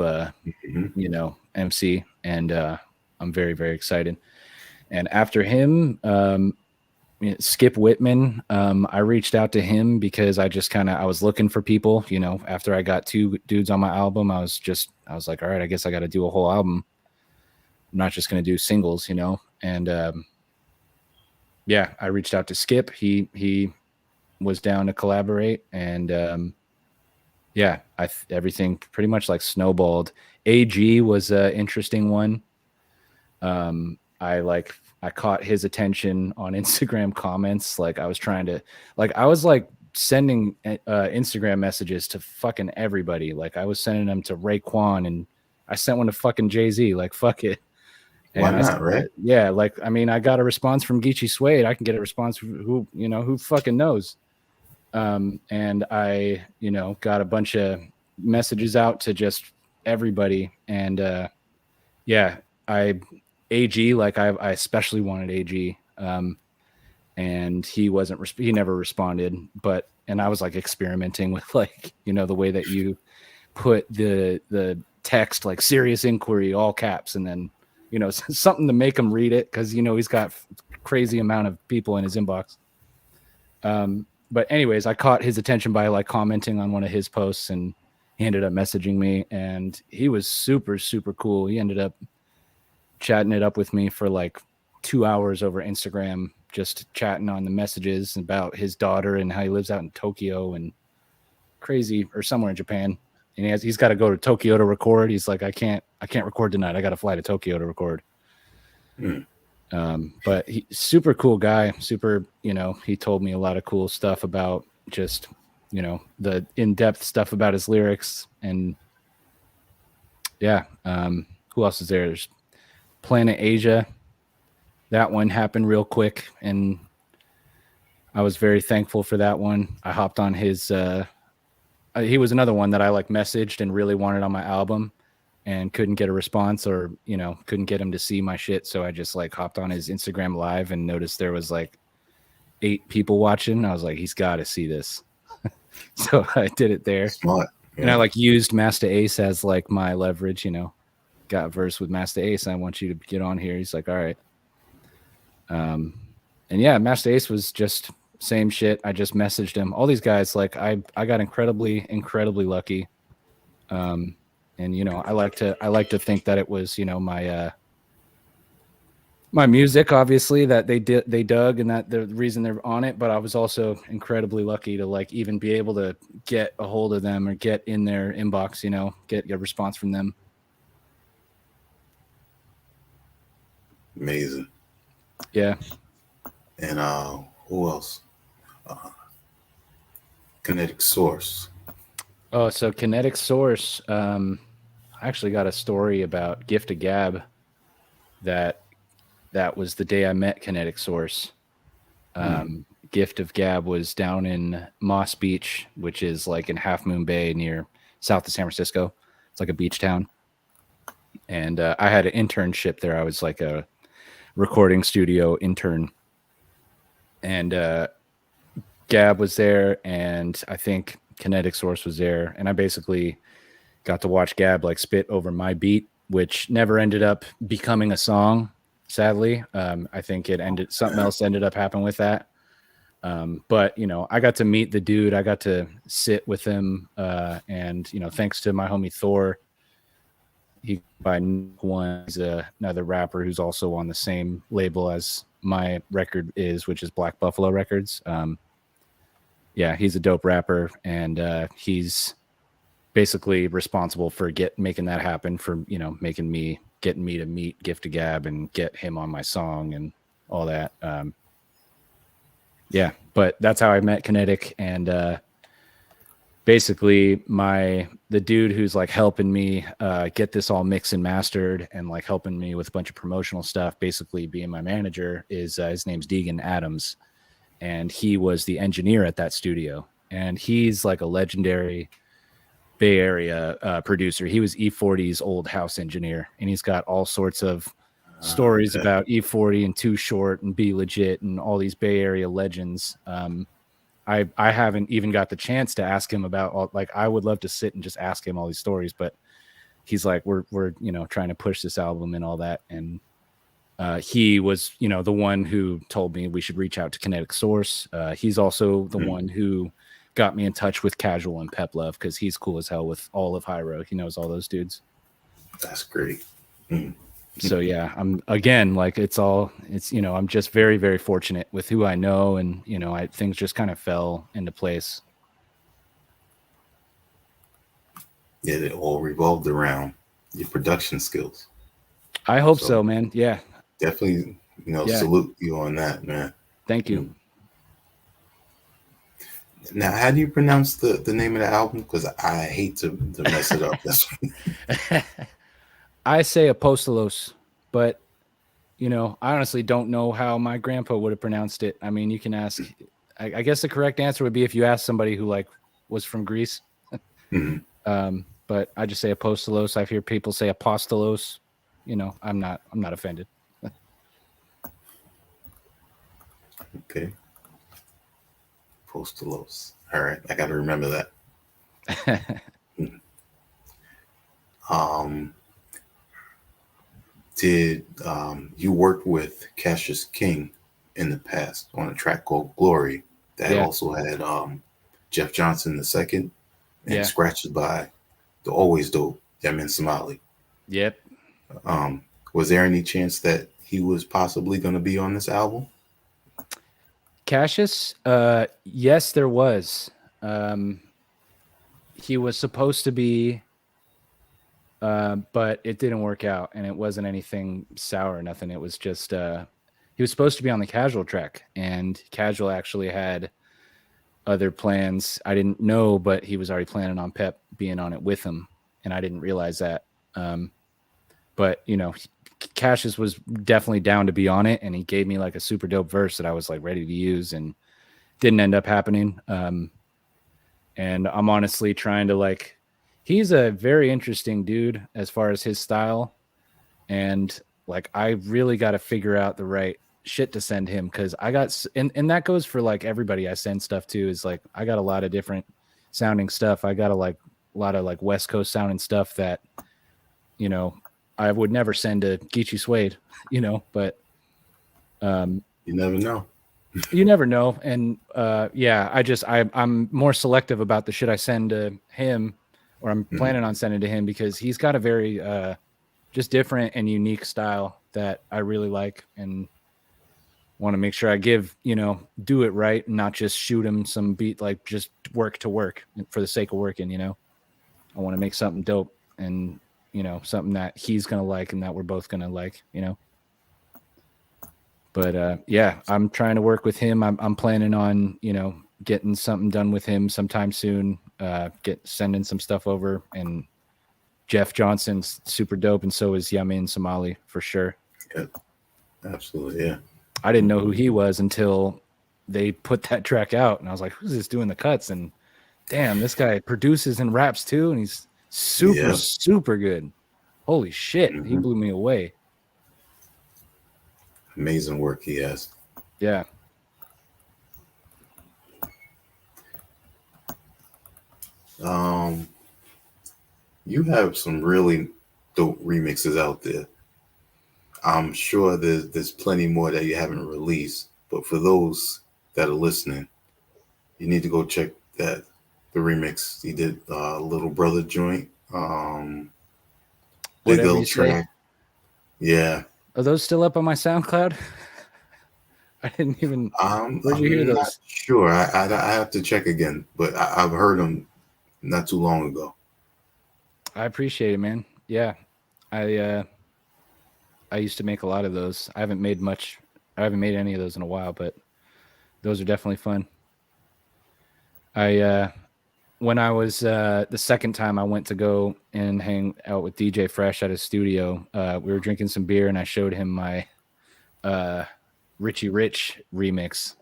MC, and I'm very, very excited. And after him, Skip Whitman, I reached out to him because I was looking for people, after I got 2 dudes on my album. I was like, all right, I guess I got to do a whole album. I'm not just going to do singles, and yeah, I reached out to Skip. He was down to collaborate, and yeah, everything pretty much like snowballed. AG was an interesting one. I caught his attention on Instagram comments. Like I was sending Instagram messages to fucking everybody. Like I was sending them to Raekwon, and I sent one to fucking Jay-Z. Like fuck it. Why not, right? Yeah, like I mean, I got a response from Geechee Suede. I can get a response from who fucking knows. And I, got a bunch of messages out to just everybody. And yeah, AG, like I especially wanted AG. And he he never responded, and I was like experimenting with like, the way that you put the text, like serious inquiry, all caps, and then, something to make him read it. Cause he's got crazy amount of people in his inbox. But anyways, I caught his attention by like commenting on one of his posts, and he ended up messaging me, and he was super, super cool. He ended up chatting it up with me for like 2 hours over Instagram, just chatting on the messages about his daughter and how he lives out in Tokyo and crazy, or somewhere in Japan. And he's got to go to Tokyo to record. He's like, I can't record tonight. I got to fly to Tokyo to record. But super cool guy, super, he told me a lot of cool stuff about just, the in-depth stuff about his lyrics. And yeah, who else is there? There's Planet Asia. That one happened real quick, and I was very thankful for that one. I hopped on his, he was another one that I like messaged and really wanted on my album, and couldn't get a response, or couldn't get him to see my shit. So I just like hopped on his Instagram live and noticed there was like 8 people watching. I was like, he's got to see this. So I did it there. Smart. Yeah. And I like used Master Ace as like my leverage, got a verse with Master Ace. I want you to get on here. He's like, all right. And yeah, Master Ace was just same shit. I just messaged him. All these guys, like I got incredibly, incredibly lucky. And I like to think that it was, my music, obviously, that they dug, and that the reason they're on it. But I was also incredibly lucky to like even be able to get a hold of them or get in their inbox, get a response from them. Amazing. Yeah. And who else? Kinetic Source. Oh, so Kinetic Source. I actually got a story about Gift of Gab. That was the day I met Kinetic Source. Gift of Gab was down in Moss Beach, which is like in Half Moon Bay near south of San Francisco. It's like a beach town. And I had an internship there. I was like a recording studio intern. And Gab was there, and I think Kinetic Source was there. And I basically got to watch Gab like spit over my beat, which never ended up becoming a song. Sadly, I think something else ended up happening with that. But I got to meet the dude. I got to sit with him, and thanks to my homie Thor, he's another rapper who's also on the same label as my record is, which is Black Buffalo Records. Yeah, he's a dope rapper, and he's basically responsible for making that happen, for getting me to meet Gift of Gab and get him on my song and all that. Yeah, but that's how I met Kinetic. And basically the dude who's like helping me get this all mixed and mastered, and like helping me with a bunch of promotional stuff, basically being my manager, is his name's Deegan Adams, and he was the engineer at that studio. And he's like a legendary Bay Area producer. He was E40's old house engineer, and he's got all sorts of stories Okay. about E40 and Too Short and Be Legit and all these Bay Area legends. I haven't even got the chance to ask him about all, like, I would love to sit and just ask him all these stories, but he's like, we're trying to push this album and all that. And he was, the one who told me we should reach out to Kinetic Source. He's also the one who got me in touch with Casual and Pep Love, because he's cool as hell with all of Hyro. He knows all those dudes. That's great. So yeah, I'm again, like, I'm just very, very fortunate with who I know, and things just kind of fell into place. Yeah, it all revolved around your production skills. I hope so, man. Yeah, definitely, salute you on that, man. Thank you. Now, how do you pronounce the name of the album? Because I hate to mess it up. I say Apostolos, but I honestly don't know how my grandpa would have pronounced it. I mean, you can ask. I guess the correct answer would be if you ask somebody who was from Greece. But I just say Apostolos. I hear people say Apostolos. I'm not offended. Okay. Apostolos. All right, I got to remember that. Did you work with Cassius King in the past on a track called Glory that also had Jeff Johnson II and scratches by the always dope Yamin Somali? Yep. Was there any chance that he was possibly going to be on this album? Cassius? Yes, there was. He was supposed to be, but it didn't work out, and it wasn't anything sour or nothing. It was just he was supposed to be on the Casual track, and Casual actually had other plans. I didn't know, but he was already planning on Pep being on it with him, and I didn't realize that. But Cassius was definitely down to be on it, and he gave me like a super dope verse that I was like ready to use, and didn't end up happening. And I'm honestly trying to he's a very interesting dude as far as his style, and I really got to figure out the right shit to send him, because I got, and that goes for everybody I send stuff to, is I got a lot of different sounding stuff. I got a lot of West Coast sounding stuff that I would never send to Geechee Suede, but you never know. You never know. And I'm more selective about the shit I send to him, or I'm planning on sending to him, because he's got a very just different and unique style that I really like, and want to make sure I do it right, and not just shoot him some beat, just work to work for the sake of working. I want to make something dope, and something that he's gonna like and that we're both gonna like. But I'm trying to work with him. I'm planning on getting something done with him sometime soon. Sending some stuff over, and Jeff Johnson's super dope, and so is Yamin Somali for sure. Yeah, absolutely. Yeah, I didn't know who he was until they put that track out, and I was like, "Who's this doing the cuts?" And damn, this guy produces and raps too, and he's super good. Holy shit, he blew me away. Amazing work he has. Yeah. You have some really dope remixes out there. I'm sure there's plenty more that you haven't released, but for those that are listening, you need to go check the remix he did, Little Brother joint, Big L track. Yeah. Are those still up on my SoundCloud? I didn't even. Where'd you hear those? Not sure. I have to check again, but I've heard them not too long ago. I appreciate it, man. Yeah, I used to make a lot of those. I haven't made any of those in a while, but those are definitely fun. When I was the second time I went to go and hang out with DJ Fresh at his studio, we were drinking some beer, and I showed him my Richie Rich remix,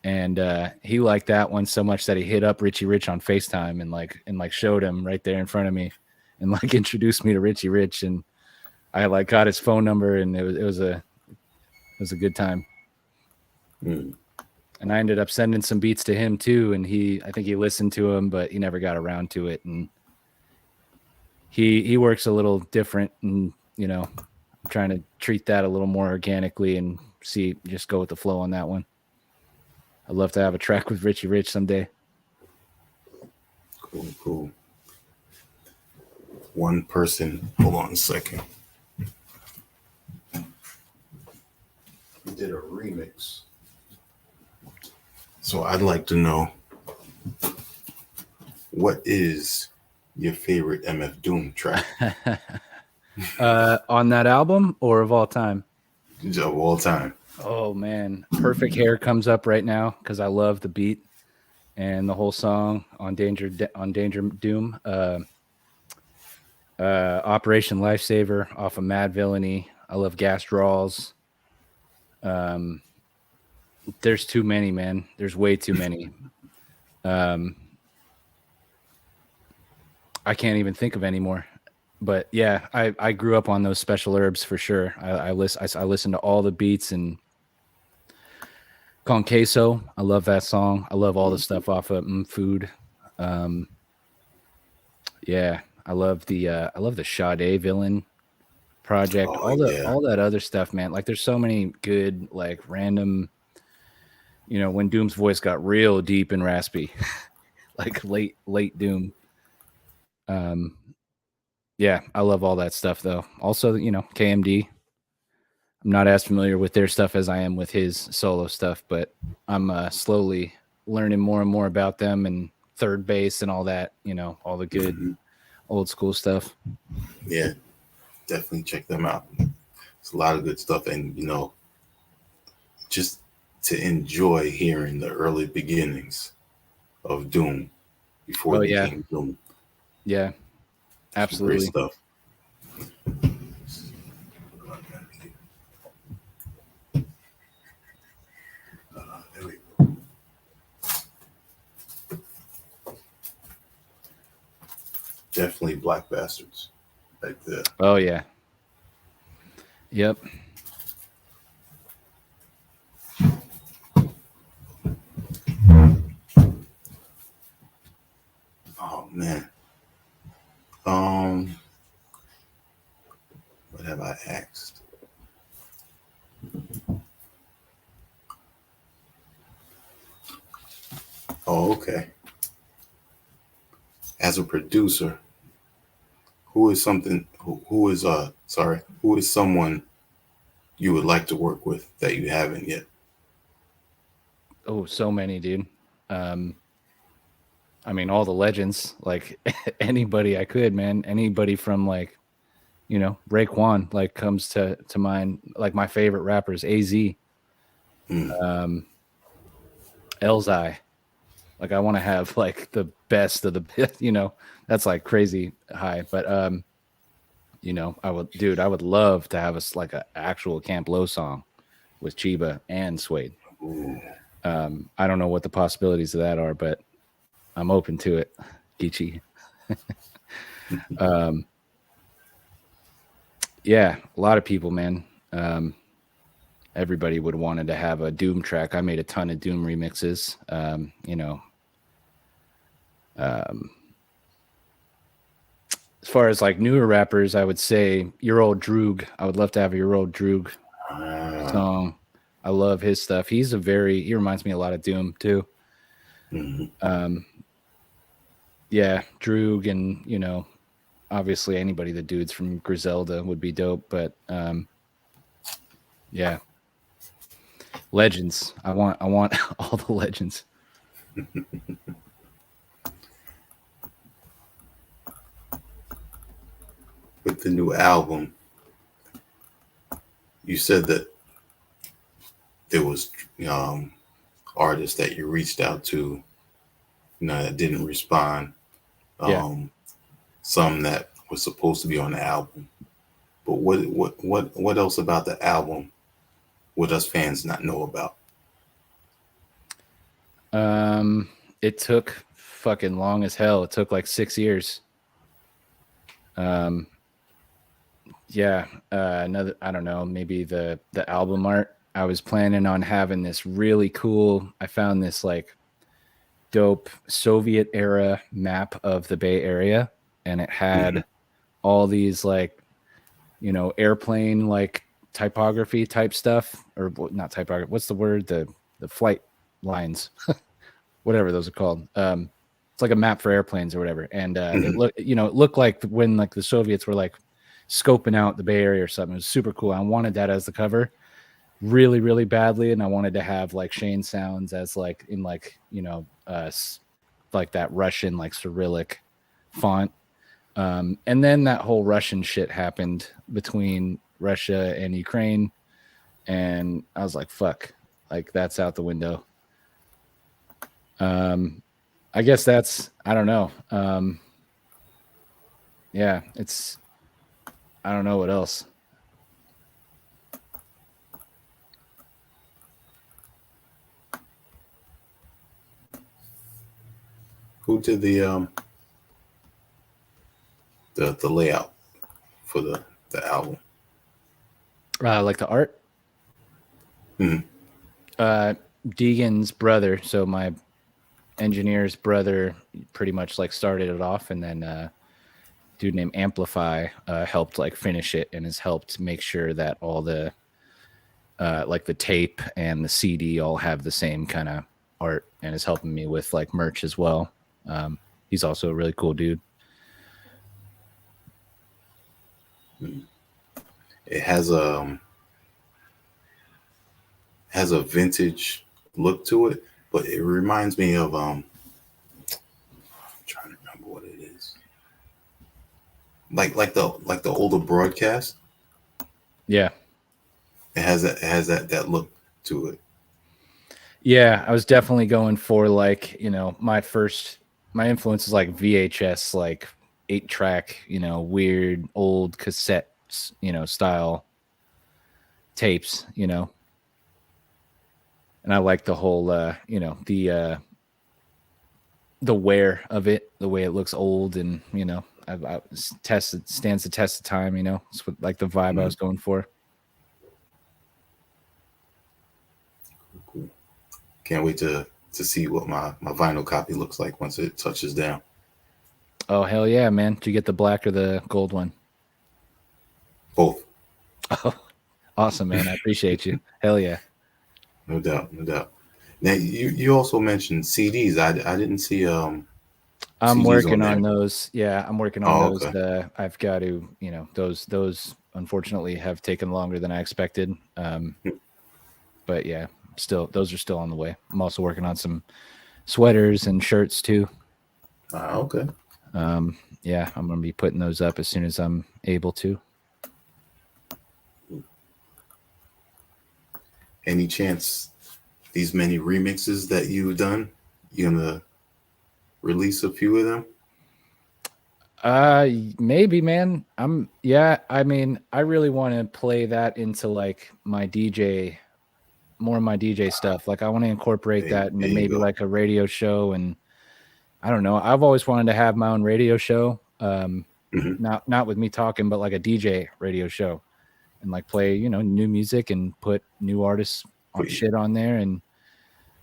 And he liked that one so much that he hit up Richie Rich on FaceTime and showed him right there in front of me and like introduced me to Richie Rich. And I like got his phone number, and it was a good time. Mm. And I ended up sending some beats to him too, and I think he listened to them, but he never got around to it. And he works a little different, and I'm trying to treat that a little more organically and just go with the flow on that one. I'd love to have a track with Richie Rich someday. Cool. One person, hold on a second. He did a remix. So I'd like to know, what is your favorite MF Doom track? On that album or of all time? Of all time. Oh man, Perfect Hair comes up right now because I love the beat and the whole song on Danger Doom. Operation Lifesaver off of Mad Villainy. I love Gas Draws. There's too many, man. There's way too many. I can't even think of any more. But yeah, I grew up on those Special Herbs for sure. I listen to all the beats, and Con Queso, I love that song. I love all the stuff off of Food. Yeah, I love the Sade Villain project. All that other stuff, man. Like there's so many good like random, when Doom's voice got real deep and raspy, like late Doom. Yeah, I love all that stuff though. Also, KMD. I'm not as familiar with their stuff as I am with his solo stuff, but I'm slowly learning more and more about them and Third Base and all that, all the good old school stuff. Yeah, definitely check them out. It's a lot of good stuff. And, just to enjoy hearing the early beginnings of Doom before it became Doom. Yeah, absolutely. Great stuff. There we go. Definitely Black Bastards right there. Oh yeah. Yep. Oh man. What have I asked? Oh, okay. As a producer, who is someone you would like to work with that you haven't yet? Oh, so many, dude. I mean, all the legends, like anybody I could, man. Anybody from like, Raekwon, like comes to mind. Like my favorite rappers, AZ, Elzai. Like I want to have like the best of the best, that's like crazy high. But I would love to have like an actual Camp Low song with Chiba and Suede. I don't know what the possibilities of that are, but I'm open to it. Geechee. Yeah, a lot of people, man. Everybody would wanted to have a Doom track. I made a ton of Doom remixes. As far as like newer rappers, I would say Your Old Droog. I would love to have a Your Old Droog song. I love his stuff. He reminds me a lot of Doom too. Yeah, Droog, and obviously anybody the dudes from Griselda would be dope, but yeah. Legends. I want all the legends. With the new album, you said that there was artists that you reached out to, that didn't respond. Some that was supposed to be on the album. But what else about the album would us fans not know about? It took fucking long as hell. It took like 6 years. Um, yeah, another, I don't know, maybe the album art. I was planning on having this really cool. I found this like dope Soviet era map of the Bay Area, and it Mm-hmm. had all these like, you know, airplane like typography type stuff, or not typography. What's the word? The flight lines, whatever those are called. It's like a map for airplanes or whatever. And it Mm-hmm. looked, you know, it looked like when like the Soviets were like scoping out the Bay Area or something. It was super cool. I wanted that as the cover really, really badly, and I wanted to have like Shane sounds as like in like, you know, like that Russian like Cyrillic font. And then that whole Russian shit happened between Russia and Ukraine, and I was like, fuck, like that's out the window. Um, I guess that's, I don't know. Yeah, it's, I don't know what else. Who did the layout for the album? Like the art. Mm-hmm. Deegan's brother, so my engineer's brother, pretty much like started it off, and then dude named Amplify helped like finish it and has helped make sure that all the like the tape and the CD all have the same kind of art, and is helping me with like merch as well. He's also a really cool dude. It has a vintage look to it, but it reminds me of I'm trying to remember what it is. Like the older broadcast. Yeah. It has that look to it. Yeah, I was definitely going for like, you know, my influence is like VHS, like 8-track, you know, weird old cassettes, you know, style tapes, you know. And I like the whole you know, the wear of it, the way it looks old, and, you know, I tested stands the test of time, you know. It's what, like the vibe I Mm-hmm. was going for. Cool. Can't wait to see what my vinyl copy looks like once it touches down. Oh hell yeah, man. Did you get the black or the gold one? Both. Oh, awesome, man. I appreciate you. Hell yeah. No doubt, no doubt. Now you also mentioned CDs. I didn't see I'm CDs on working on there. those. Yeah, I'm working on Oh, those. okay. I've got to, you know, those unfortunately have taken longer than I expected. But yeah, still those are still on the way. I'm also working on some sweaters and shirts too. Okay. Yeah, I'm gonna be putting those up as soon as I'm able to. Any chance these many remixes that you've done, you gonna release a few of them? Maybe, man. Yeah, I mean, I really want to play that into like my DJ, more of my DJ stuff. Like I want to incorporate that into There you maybe go. like a radio show. And I don't know. I've always wanted to have my own radio show. Hmm. Not with me talking, but like a DJ radio show, and like play, you know, new music and put new artists on Put your, shit on there, and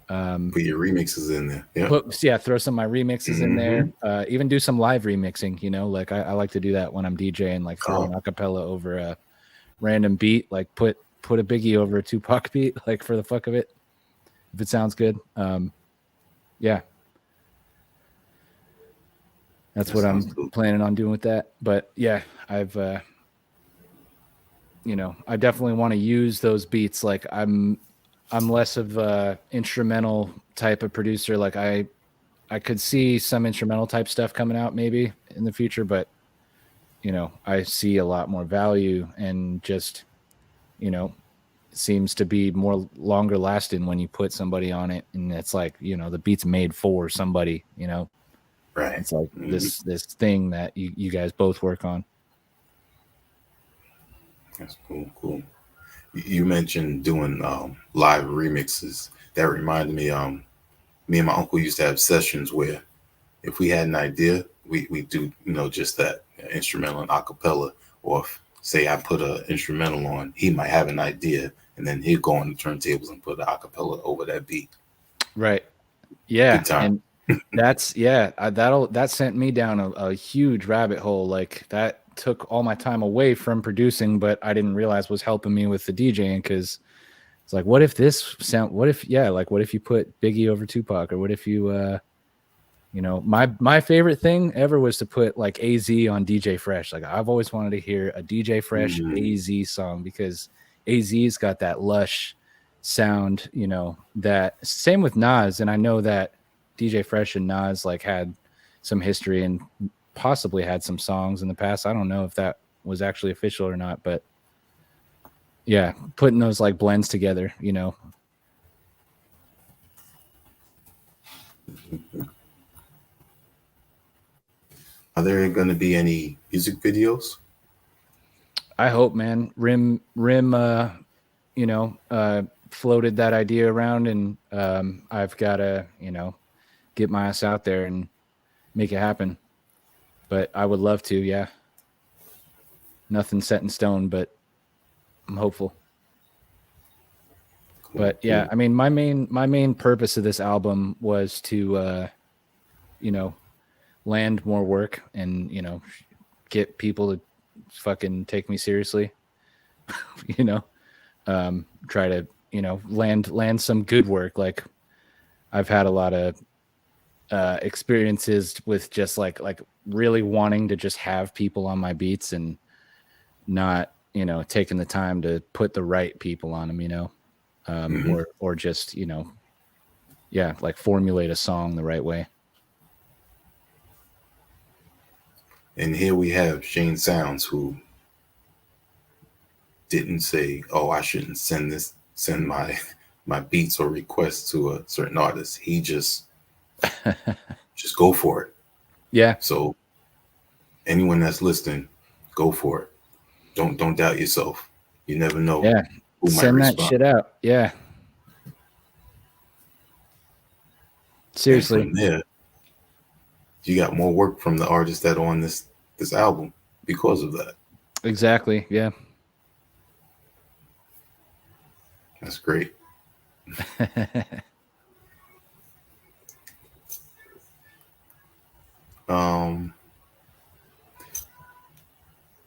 um put your remixes in there. Yep. put, yeah, throw some of my remixes in there. Hmm. Even do some live remixing, you know, like I like to do that when I'm DJing, like throw an Oh, acapella over a random beat, like put a Biggie over a Tupac beat, like for the fuck of it, if it sounds good. Yeah, that's that what sounds I'm cool. planning on doing with that. But yeah, I've you know, I definitely want to use those beats. Like I'm less of a instrumental type of producer. Like I could see some instrumental type stuff coming out maybe in the future, but you know, I see a lot more value, and just, you know, it seems to be more longer lasting when you put somebody on it, and it's like, you know, the beat's made for somebody, you know. Right. It's like Hmm. this thing that you guys both work on. That's cool. Cool. You mentioned doing live remixes. That reminded me. me and my uncle used to have sessions where if we had an idea, we do, just that instrumental and acapella. Or if, say I put an instrumental on, he might have an idea, and then he'd go on the turntables and put an acapella over that beat. Right. Yeah. Good time. And that sent me down a huge rabbit hole. Like that took all my time away from producing, but I didn't realize was helping me with the DJing, because it's like, what if what if you put Biggie over Tupac, or what if you my favorite thing ever was to put like AZ on DJ Fresh. Like I've always wanted to hear a DJ Fresh AZ song, because AZ's got that lush sound, that same with Nas. And I know that DJ Fresh and Nas like had some history and possibly had some songs in the past. I don't know if that was actually official or not, but yeah, putting those like blends together, Are there going to be any music videos? I hope, man. Rim, floated that idea around, and I've got to, get my ass out there and make it happen. But I would love to, yeah. Nothing set in stone, but I'm hopeful. Cool, but yeah, cool. I mean, my main purpose of this album was to, land more work and, get people to fucking take me seriously, try to, land some good work. Like I've had a lot of experiences with just like really wanting to just have people on my beats and not, taking the time to put the right people on them, or just, like formulate a song the right way. And here we have Shane Sounds, who didn't say, "Oh, I shouldn't send my beats or requests to a certain artist." He just go for it. Yeah. So anyone that's listening, go for it. Don't doubt yourself. You never know. Yeah. Who Send might that respond. shit out. Yeah. Seriously. And from there, you got more work from the artists that are on this album because of that. Exactly. Yeah. That's great.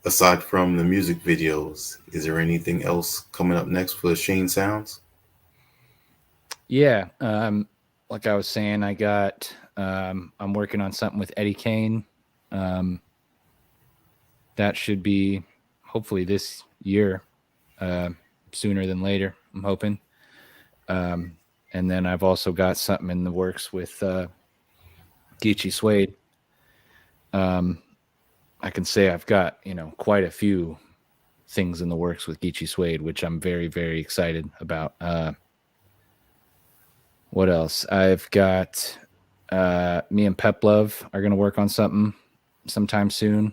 Aside from the music videos, is there anything else coming up next for Shane Sounds? Yeah. Like I was saying, I'm working on something with Eddie Kane. That should be hopefully this year, sooner than later, I'm hoping. And then I've also got something in the works with Geechee Suede. I can say I've got, quite a few things in the works with Geechee Suede, which I'm very, very excited about. What else? I've got me and Pep Love are going to work on something sometime soon.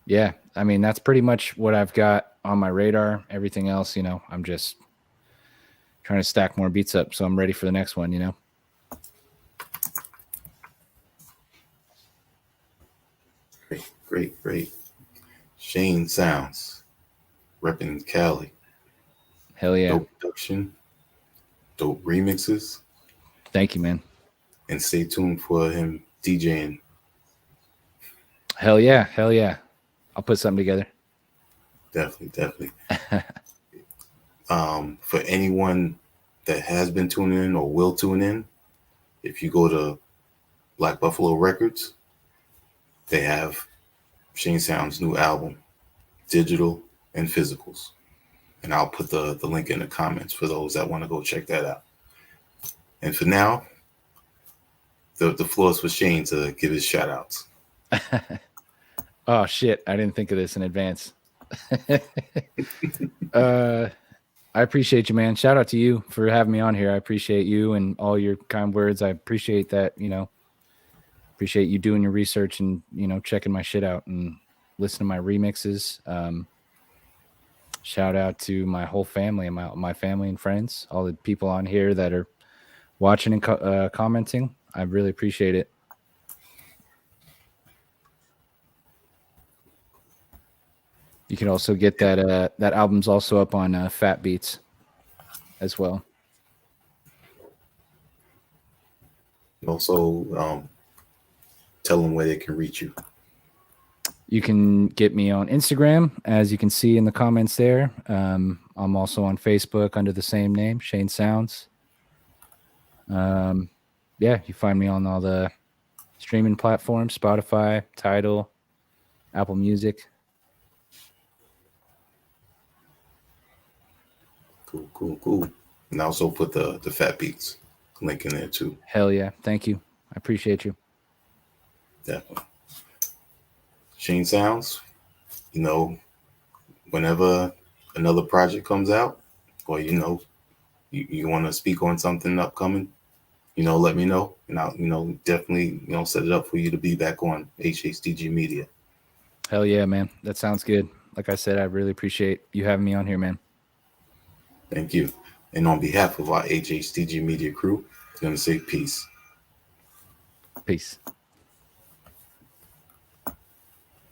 Yeah, I mean, that's pretty much what I've got on my radar. Everything else, I'm just trying to stack more beats up so I'm ready for the next one, Great. Shane Sounds, repping Cali. Hell yeah. Dope production, dope remixes. Thank you, man. And stay tuned for him DJing. Hell yeah. I'll put something together. Definitely. For anyone that has been tuning in or will tune in, if you go to Black Buffalo Records, they have Shane Sound's new album, digital and physicals. And I'll put the link in the comments for those that want to go check that out. And for now, the floor is for Shane to give his shout outs. Oh shit, I didn't think of this in advance. I appreciate you, man. Shout out to you for having me on here. I appreciate you and all your kind words. I appreciate that, appreciate you doing your research and, checking my shit out and listening to my remixes. Shout out to my whole family and my family and friends, all the people on here that are watching and commenting. I really appreciate it. You can also get that album's also up on Fat Beats as well. Also, tell them where they can reach you. You can get me on Instagram, as you can see in the comments there. I'm also on Facebook under the same name, Shane Sounds. Yeah, you find me on all the streaming platforms, Spotify, Tidal, Apple Music. Cool. And I also put the Fat Beats link in there too. Hell yeah. Thank you. I appreciate you. Definitely. Shane Sounds, you know, whenever another project comes out, or you want to speak on something upcoming, let me know, and I'll definitely set it up for you to be back on HHDG Media. Hell yeah, man. That sounds good. Like I said, I really appreciate you having me on here, man. Thank you. And on behalf of our HHDG Media crew, I'm going to say peace. Peace.